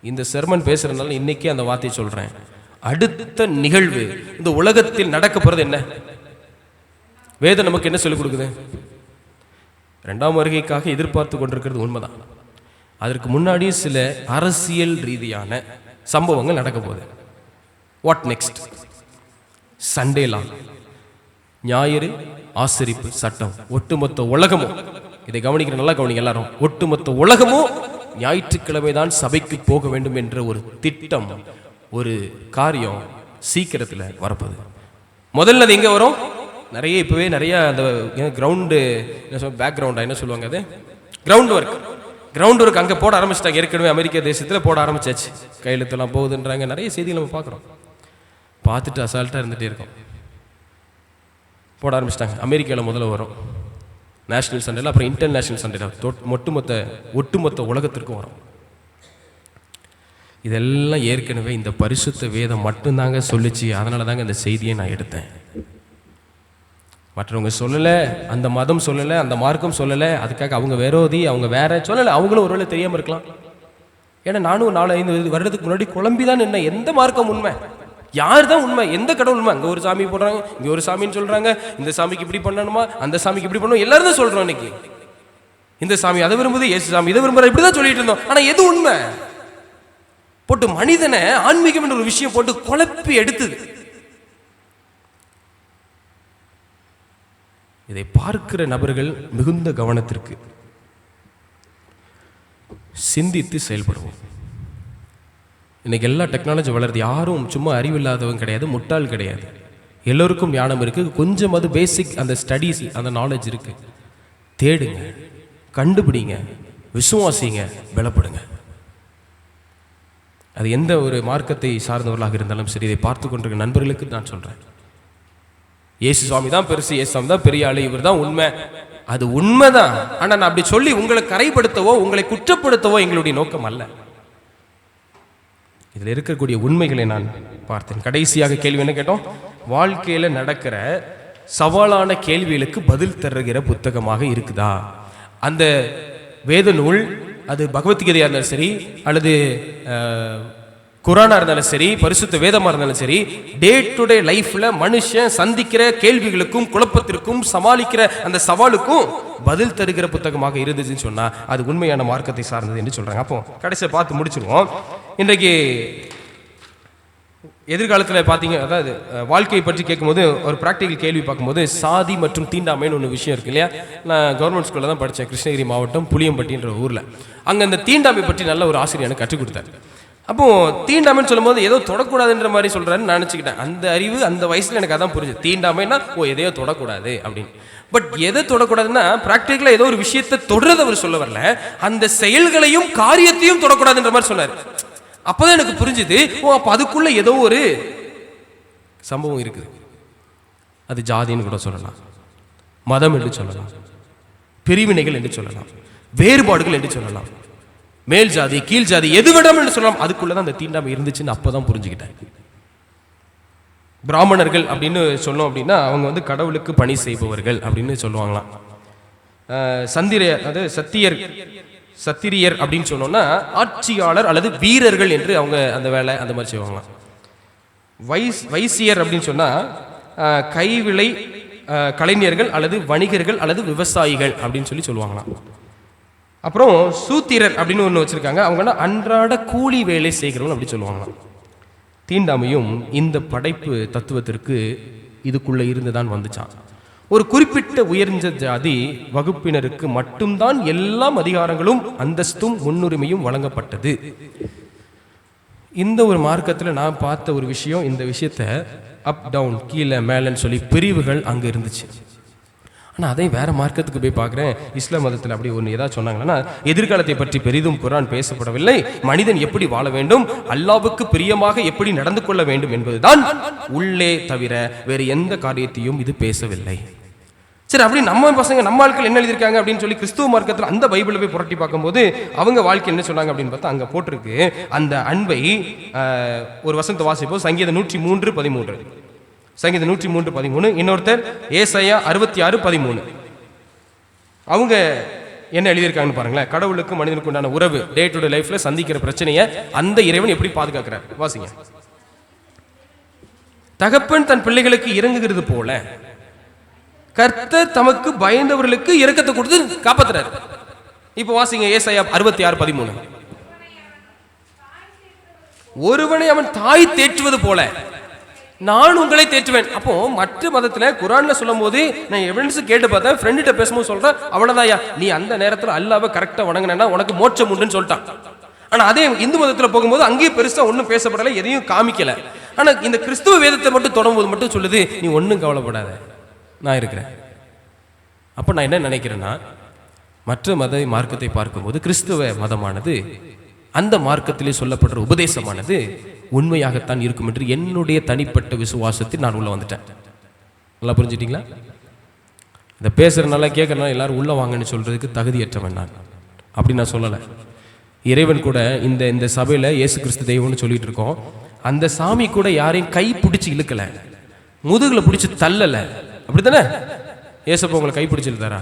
Speaker 1: இந்த செர்மன் பேசுறதுனால இன்னைக்கு அந்த வார்த்தையை சொல்றேன். அடுத்த நிகழ்வு இந்த உலகத்தில் நடக்க போறது என்ன? வேதம் நமக்கு என்ன சொல்லிக் கொடுக்குது? 2ஆம் வருகைக்காக எதிர்பார்த்து கொண்டிருக்கிறது உண்மைதான். அதற்கு முன்னாடி சில அரசியல் ரீதியான சம்பவங்கள் நடக்க போகுது. What next? சண்டேலா, ஞாயிறு ஆசரிப்பு சட்டம். ஒட்டுமொத்த உலகமும், இதை கவனிக்கிற, நல்லா கவனிக்க எல்லாரும், ஒட்டுமொத்த உலகமும் ஞாயிற்றுக்கிழமை தான் சபைக்கு போக வேண்டும் என்ற ஒரு திட்டம், ஒரு காரியம் சீக்கிரத்தில் வரப்போகுது. முதல்ல அது எங்கே வரும்? நிறைய இப்போவே நிறைய அந்த கிரவுண்டு என்ன சொல்ல, பேக்ரவுண்டா என்ன சொல்லுவாங்க, அது கிரவுண்ட் ஒர்க் அங்கே போட ஆரம்பிச்சிட்டாங்க. ஏற்கனவே அமெரிக்க தேசத்தில் போட ஆரம்பிச்சாச்சு. கையெழுத்தெல்லாம் போகுதுன்றாங்க. நிறைய செய்திகள் நம்ம பார்க்குறோம், பார்த்துட்டு அசால்ட்டாக இருந்துகிட்டே இருக்கோம். போட ஆரம்பிச்சிட்டாங்க. அமெரிக்காவில் முதல்ல வரும் நேஷனல் சண்டேல, அப்புறம் இன்டர்நேஷனல் சண்டேல ஒட்டுமொத்த உலகத்திற்கும் வரும். இதெல்லாம் ஏற்கனவே இந்த பரிசுத்த வேதம் மட்டும்தாங்க சொல்லிச்சு. அதனால தாங்க இந்த செய்தியை நான் எடுத்தேன். மற்றவங்க சொல்லலை, அந்த மதம் சொல்லலை, அந்த மார்க்கம் சொல்லலை, அதுக்காக அவங்க விரோதி, அவங்க வேற சொல்லலை. அவங்களும் ஒருவேளை தெரியாமல் இருக்கலாம். ஏன்னா நானும் 4-5 வருடத்துக்கு முன்னாடி குழம்பிதான் என்ன, எந்த மார்க்கம் உண்மை, யார் தான் உண்மை, எந்த கடவுள் உண்மை? அங்கே ஒரு சாமி போடுறாங்க, இங்கே ஒரு சாமின்னு சொல்கிறாங்க, இந்த சாமிக்கு இப்படி பண்ணணுமா, அந்த சாமிக்கு இப்படி பண்ணணும், எல்லாரும் தான் சொல்கிறோம். இன்னைக்கு இந்த சாமி அதை விரும்புது, இயேசு சாமி இதை விரும்புகிற, இப்படி தான் சொல்லிட்டு இருந்தோம். ஆனால் எது உண்மை? போட்டு மனிதனை ஆன்மீகம் என்ற ஒரு விஷயம் போட்டு குழப்பி எடுத்தது. இதை பார்க்கிற நபர்கள் மிகுந்த கவனத்திற்கு சிந்தித்து செயல்படுவோம். இன்னைக்கு எல்லா டெக்னாலஜி வளருது. யாரும் சும்மா அறிவில்லாதவங்க கிடையாது, முட்டாள் கிடையாது. எல்லோருக்கும் ஞானம் இருக்கு. கொஞ்சம் அது பேசிக் அந்த ஸ்டடீஸ், அந்த நாலேஜ் இருக்கு. தேடுங்க, கண்டுபிடிங்க, விசுவாசிங்க, பலப்படுங்க. அது எந்த ஒரு மார்க்கத்தை சார்ந்தவர்களாக இருந்தாலும் சரி, இதை பார்த்து கொண்டிருக்கிற நண்பர்களுக்கு நான் சொல்றேன், இயேசு சுவாமி தான் பெருசு, இயேசு சுவாமி தான் பெரிய ஆளு, இவர் தான் உண்மை. அது உண்மைதான். ஆனால் நான் அப்படி சொல்லி உங்களை கரைப்படுத்தவோ உங்களை குற்றப்படுத்தவோ எங்களுடைய நோக்கம் அல்ல. இதில் இருக்கக்கூடிய உண்மைகளை நான் பார்த்தேன். கடைசியாக கேள்வி என்ன கேட்டோம்? வாழ்க்கையில் நடக்கிற சவாலான கேள்விகளுக்கு பதில் தருகிற புத்தகமாக இருக்குதா அந்த வேத நூல்? அது பகவத்கீதையாக இருந்தாலும் சரி, அல்லது குரானா இருந்தாலும் சரி, பரிசுத்த வேதமாக இருந்தாலும் சரி, டே டு டே லைஃப்ல மனுஷன் சந்திக்கிற கேள்விகளுக்கும் குழப்பத்திற்கும் சமாளிக்கிற அந்த சவாலுக்கும் பதில் தருகிற புத்தகமாக இருந்துச்சுன்னு சொன்னா அது உண்மையான மார்க்கத்தை சார்ந்தது என்று சொல்றாங்க. அப்போ கடைசியை பார்த்து முடிச்சிருவோம். இன்றைக்கு எதிர்காலத்தில் பார்த்தீங்க, அதாவது வாழ்க்கையை பற்றி கேட்கும்போது ஒரு ப்ராக்டிக்கல் கேள்வி பார்க்கும்போது சாதி மற்றும் தீண்டாமைன்னு ஒன்று விஷயம் இருக்கு இல்லையா? நான் கவர்மெண்ட் ஸ்கூலில் தான் படித்தேன், கிருஷ்ணகிரி மாவட்டம் புளியம்பட்டின்ற ஊரில். அங்கே அந்த தீண்டாமை பற்றி நல்ல ஒரு ஆசிரியர் எனக்கு கற்றுக் கொடுத்தாரு. அப்போது தீண்டாமைன்னு சொல்லும்போது ஏதோ தொடக்கூடாதுன்ற மாதிரி சொல்கிறாருன்னு நினச்சிக்கிட்டேன். அந்த அறிவு அந்த வயசில் எனக்கு அதான் புரிஞ்சு. தீண்டாமைன்னா எதையோ தொடக்கூடாது அப்படின்னு. பட் எதை தொடக்கூடாதுன்னா ப்ராக்டிக்கலாக ஏதோ ஒரு விஷயத்தை தொடர்றது அவர் சொல்ல வரல, அந்த செயல்களையும் காரியத்தையும் தொடக்கூடாதுன்ற மாதிரி சொன்னார். அப்போதான் எனக்கு புரிஞ்சுது, அப்போ அதுக்குள்ள ஏதோ ஒரு சம்பவம் இருக்குது. அது ஜாதின்னு கூட சொல்லலாம், மதம் என்று சொல்லலாம், பிரிவினைகள் என்று சொல்லலாம், வேறுபாடுகள் என்று சொல்லலாம், மேல் ஜாதி கீழ் ஜாதி எது விடாமல் என்று சொல்லலாம். அதுக்குள்ளதான் அந்த தீண்டாமை இருந்துச்சுன்னு அப்பதான் புரிஞ்சுக்கிட்டேன். பிராமணர்கள் அப்படின்னு சொன்னோம் அப்படின்னா அவங்க வந்து கடவுளுக்கு பணி செய்பவர்கள் அப்படின்னு சொல்லுவாங்களாம். அதாவது சத்திரியர் அப்படின்னு சொன்னோம்னா ஆட்சியாளர் அல்லது வீரர்கள் என்று அவங்க அந்த வேலை அந்த மாதிரி செய்வாங்களாம். வைசியர் அப்படின்னு சொன்னா கைவிளை கலைஞர்கள் அல்லது வணிகர்கள் அல்லது விவசாயிகள் அப்படின்னு சொல்லுவாங்களாம். அப்புறம் சூத்திரர் அப்படின்னு ஒன்று வச்சிருக்காங்க, அவங்கன்னா அன்றாட கூலி வேலை செய்கிறவங்க அப்படி சொல்லுவாங்களாம். தீண்டாமையும் இந்த படைப்பு தத்துவத்திற்கு இதுக்குள்ள இருந்துதான் வந்துச்சான். ஒரு குறிப்பிட்ட உயர்ந்த ஜாதி வகுப்பினருக்கு மட்டும்தான் எல்லா அதிகாரங்களும் அந்தஸ்தும் முன்னுரிமையும் வழங்கப்பட்டது. இந்த ஒரு மார்க்கத்தில் நான் பார்த்த ஒரு விஷயம், இந்த விஷயத்தை அப் டவுன் கீழே மேலேன்னு சொல்லி பிரிவுகள் அங்கே இருந்துச்சு. ஆனால் அதே வேறு மார்க்கத்துக்கு போய் பார்க்குறேன், இஸ்லாம் மதத்தில் அப்படி ஒன்று ஏதாவது சொன்னாங்கன்னா எதிர்காலத்தை பற்றி பெரிதும் குர்ஆன் பேசப்படவில்லை, மனிதன் எப்படி வாழ வேண்டும், அல்லாஹ்வுக்கு பிரியமாக எப்படி நடந்து கொள்ள வேண்டும் என்பதுதான் உள்ளே தவிர வேறு எந்த காரியத்தையும் இது பேசவில்லை. சரி, அப்படி நம்ம பசங்க நம்ம ஆட்கள் என்ன எழுதியிருக்காங்க அப்படின்னு சொல்லி கிறிஸ்துவ மார்க்கத்தில் அந்த பைபிளை போய் புரட்டி பார்க்கும்போது அவங்க வாழ்க்கை என்ன சொன்னாங்க அப்படின்னு பார்த்தா அங்கே போட்டிருக்கு அந்த அன்பை. ஒரு வசனத்தை வாசிப்போம், சங்கீதம் 103:13. சங்கீதம் 103:13. இன்னொருத்தர் ஏசாயா 66:13. அவங்க என்ன எழுதியிருக்காங்கன்னு பாருங்களேன். கடவுளுக்கு மனிதனுக்கு உண்டான உறவு, டே டு டே லைஃப்ல சந்திக்கிற பிரச்சனையை அந்த இறைவன் எப்படி பாதுகாக்கிறார் வாசிங்க. தகப்பன் தன் பிள்ளைகளுக்கு இறங்குகிறது போல கர்த்தர் தமக்கு பயந்தவர்களுக்கு இரக்கத்தை கொடுத்து காப்பாத்துறாரு. இப்ப வாசிங்க ஏசாயா 66:13. ஒருவனை அவன் தாய் தேற்றுவது போல நான் உங்களை தேற்றுவேன். அப்போ மற்ற மதத்துல குர்ஆன்ல சொல்லும் போது நான் எவிடன்ஸ் கேட்டு பார்த்தேன், ஃப்ரெண்ட்ட பேசும்போது சொல்றேன், அவ்வளவுதாயா நீ அந்த நேரத்தில் அல்லாஹ்வை கரெக்டா வணங்கினா உனக்கு மோட்சம் உண்டுன்னு சொல்லிட்டான். ஆனா அதே இந்து மதத்துல போகும்போது அங்கேயும் பெருசா ஒன்றும் பேசப்படலை, எதையும் காமிக்கல. ஆனா இந்த கிறிஸ்துவ வேதத்தை மட்டும் தொடரும்போது மட்டும் சொல்லுது, நீ ஒன்றும் கவலைப்படாத, நான் இருக்கிறேன். அப்போ நான் என்ன நினைக்கிறேன்னா, மற்ற மத மார்க்கத்தை பார்க்கும்போது கிறிஸ்துவ மதமானது அந்த மார்க்கத்திலே சொல்லப்படுற உபதேசமானது உண்மையாகத்தான் இருக்கும் என்று என்னுடைய தனிப்பட்ட விசுவாசத்தில் நான் உள்ள வந்துட்டேன். நல்லா புரிஞ்சுட்டீங்களா? இந்த பேசுறதுனால கேட்கறதுனால எல்லாரும் உள்ள வாங்கன்னு சொல்றதுக்கு தகுதியற்றவன் நான். அப்படி நான் சொல்லலை. இறைவன் கூட இந்த சபையில் இயேசு கிறிஸ்து தெய்வம்னு சொல்லிட்டு இருக்கோம். அந்த சாமி கூட யாரையும் கை பிடிச்சி இழுக்கல, முதுகுல பிடிச்சி தள்ளலை. அப்படித்தானே? ஏசப்பா உங்களை கை பிடிச்சி இழுத்தாரா?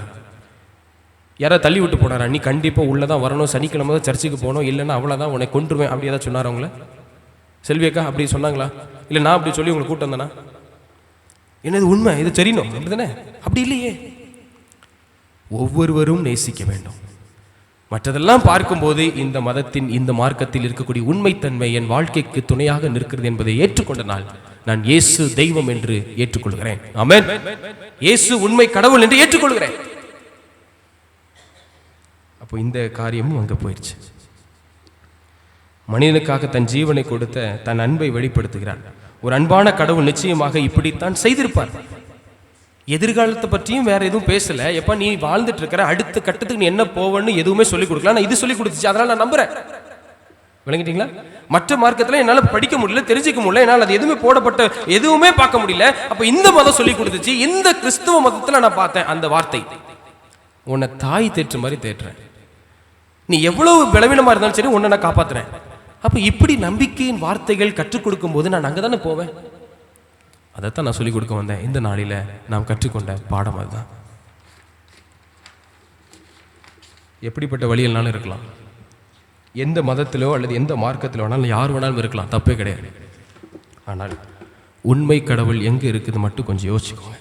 Speaker 1: யாராவது தள்ளி விட்டு போனாரா? நீ கண்டிப்பாக உள்ளதான் வரணும், சனிக்கிழமை தான் சர்ச்சுக்கு போகணும், இல்லைன்னா அவ்வளோதான் உன்னை கொண்டுருவேன் அப்படி ஏதாவது சொன்னார் அவங்கள? செல்வியக்கா அப்படி சொன்னாங்களா? இல்லை நான் அப்படி சொல்லி உங்களை கூட்டம் தானா? என்னது உண்மை, இது தெரியணும் அப்படிதானே? அப்படி இல்லையே. ஒவ்வொருவரும் நேசிக்க வேண்டும். மற்றதெல்லாம் பார்க்கும்போது இந்த மதத்தின் இந்த மார்க்கத்தில் இருக்கக்கூடிய உண்மைத்தன்மை என் வாழ்க்கைக்கு துணையாக நிற்கிறது என்பதை ஏற்றுக்கொண்ட நாள் நான் இயேசு தெய்வம் என்று ஏற்றுக்கொள்கிறேன். ஆமென். இயேசு உண்மை கடவுள் என்று ஏற்றுக்கொள்கிறேன். அப்போ இந்த காரியமும் அங்கே போயிடுச்சு. மனிதனுக்காக தன் ஜீவனை கொடுத்த தன் அன்பை வெளிப்படுத்துகிறார். ஒரு அன்பான கடவுள் நிச்சயமாக இப்படித்தான் செய்திருப்பார். எதிர்காலத்தை பற்றியும் வேற எதுவும் பேசல. எப்ப நீ வாழ்ந்துட்டு இருக்கிற அடுத்த கட்டத்துக்கு நீ என்ன போவன்னு எதுவுமே சொல்லிக் கொடுக்கல. நான் இது சொல்லி கொடுத்துச்சு, அதனால நான் நம்புறேன். விளங்கிட்டீங்களா? மற்ற மார்க்கத்தில் என்னால் படிக்க முடியல, தெரிஞ்சிக்க முடியல, என்னால் அது எதுவுமே போடப்பட்ட எதுவுமே பார்க்க முடியல. அப்ப இந்த மதம் சொல்லி கொடுத்துச்சு. இந்த கிறிஸ்துவ மதத்தில் நான் பார்த்தேன் அந்த வார்த்தை, உன்னை தாய் தேற்று மாதிரி தேற்றுறேன், நீ எவ்வளவு பலவீனமா இருந்தாலும் சரி உன்னை நான் காப்பாத்துறேன். அப்ப இப்படி நம்பிக்கையின் வார்த்தைகள் கற்றுக் கொடுக்கும் போது நான் அங்கதானே போவேன். அதைத்தான் நான் சொல்லிக் கொடுக்க வந்தேன். இந்த நாளில நாம் கற்றுக்கொண்ட பாடம் அதுதான். எப்படிப்பட்ட வழியில்னாலும் இருக்கலாம், எந்த மதத்திலோ அல்லது எந்த மார்க்கத்திலோ வேணாலும் யார் வேணாலும் இருக்கலாம், தப்பே கிடையாது. ஆனால் உண்மை கடவுள் எங்கே இருக்குது மட்டும் கொஞ்சம் யோசிச்சுக்கோங்க.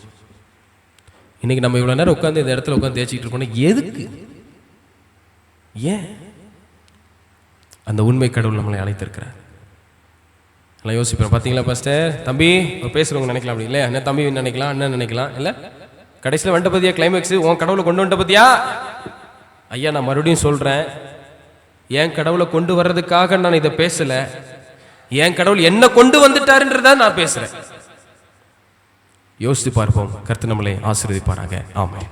Speaker 1: இன்னைக்கு நம்ம இவ்வளோ நேரம் உட்காந்து இந்த இடத்துல உட்காந்து தேய்ச்சிக்கிட்டு இருக்கோம், எதுக்கு? ஏன் அந்த உண்மை கடவுள் நம்மளை அழைத்திருக்கிறார்? எல்லாம் யோசிப்பேன். பார்த்தீங்களா பாஸ்டர், தம்பி பேசுகிறவங்க நினைக்கலாம் அப்படி இல்லை, என்ன தம்பி நினைக்கலாம், அண்ணன் நினைக்கலாம், இல்லை கடைசியில் வந்துட்ட பத்தியா கிளைமேக்ஸ், உன் கடவுளை கொண்டு வந்துட்ட பத்தியா? ஐயா நான் மறுபடியும் சொல்கிறேன், என் கடவுளை கொண்டு வர்றதுக்காக நான் இதை பேசலை, என் கடவுள் என்ன கொண்டு வந்துட்டாருன்றத நான் பேசுகிறேன். யோசித்து பார்ப்போம். கர்த்தர் நம்மளை ஆசீர்வதிப்பாராக. ஆமென்.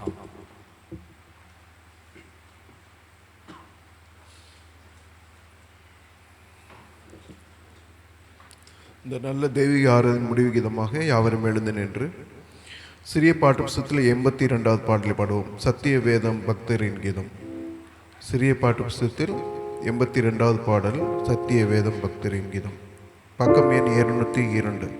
Speaker 2: இந்த நல்ல தெய்வீக ஆராதனை முடிவுகிதமாக யாவரும் எழுந்து நின்று சிறிய பாட்டு புஸ்தகத்தில் 82வது பாடலை பாடுவோம். சத்திய வேதம் பக்தரின் கீதம். சிறிய பாட்டு புஸ்தகத்தில் 82வது பாடல் சத்திய வேதம் பக்தரின் கீதம், பக்கம் எண் 202.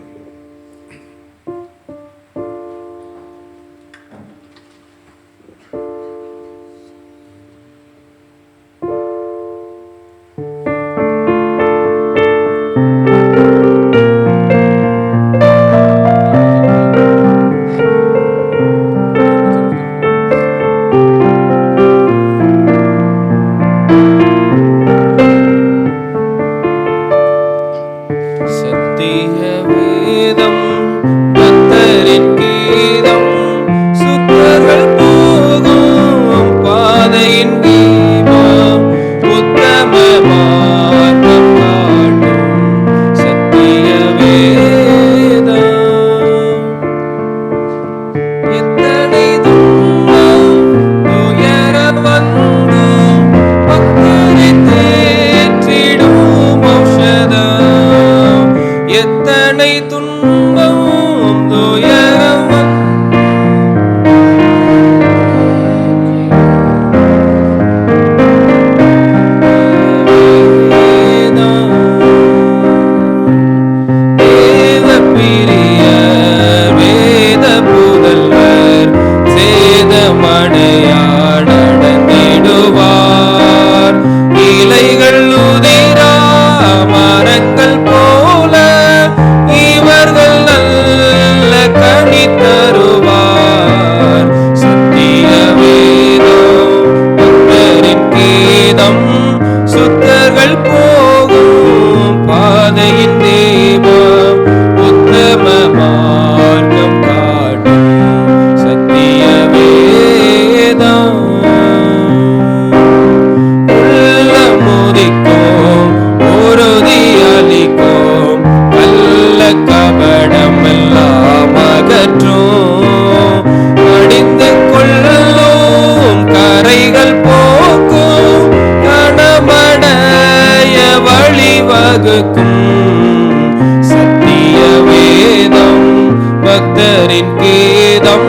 Speaker 1: பக்தரின் கீதம்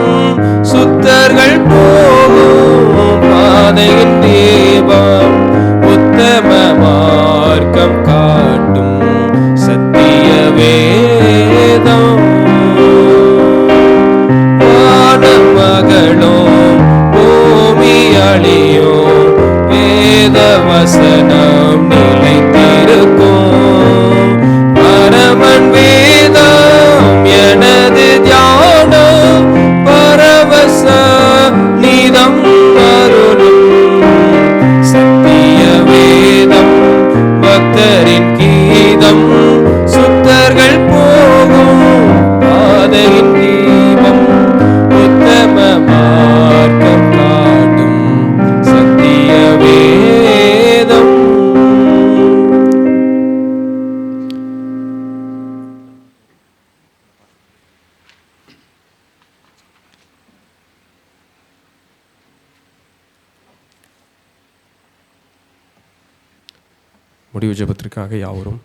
Speaker 1: சுத்தர்கள் போகும் பாதையின் தீபம் உத்தம மார்க்கம் காட்டும் சத்திய வேதம் வானமகளும் பூமி அழியும் வேத வசனம் நிலைத்திருக்கும் பரமன் வேதம் எனது தியானம் பரவச நிதம் அருளும் சத்திய வேதம் பக்தரின் கீதம் சுத்தர்கள் போகும் பாதையின் தீபம் உத்தம மார்க்கம் காட்டும் சத்திய வேதம். முடிவு ஜெபத்திற்காக யாவரும்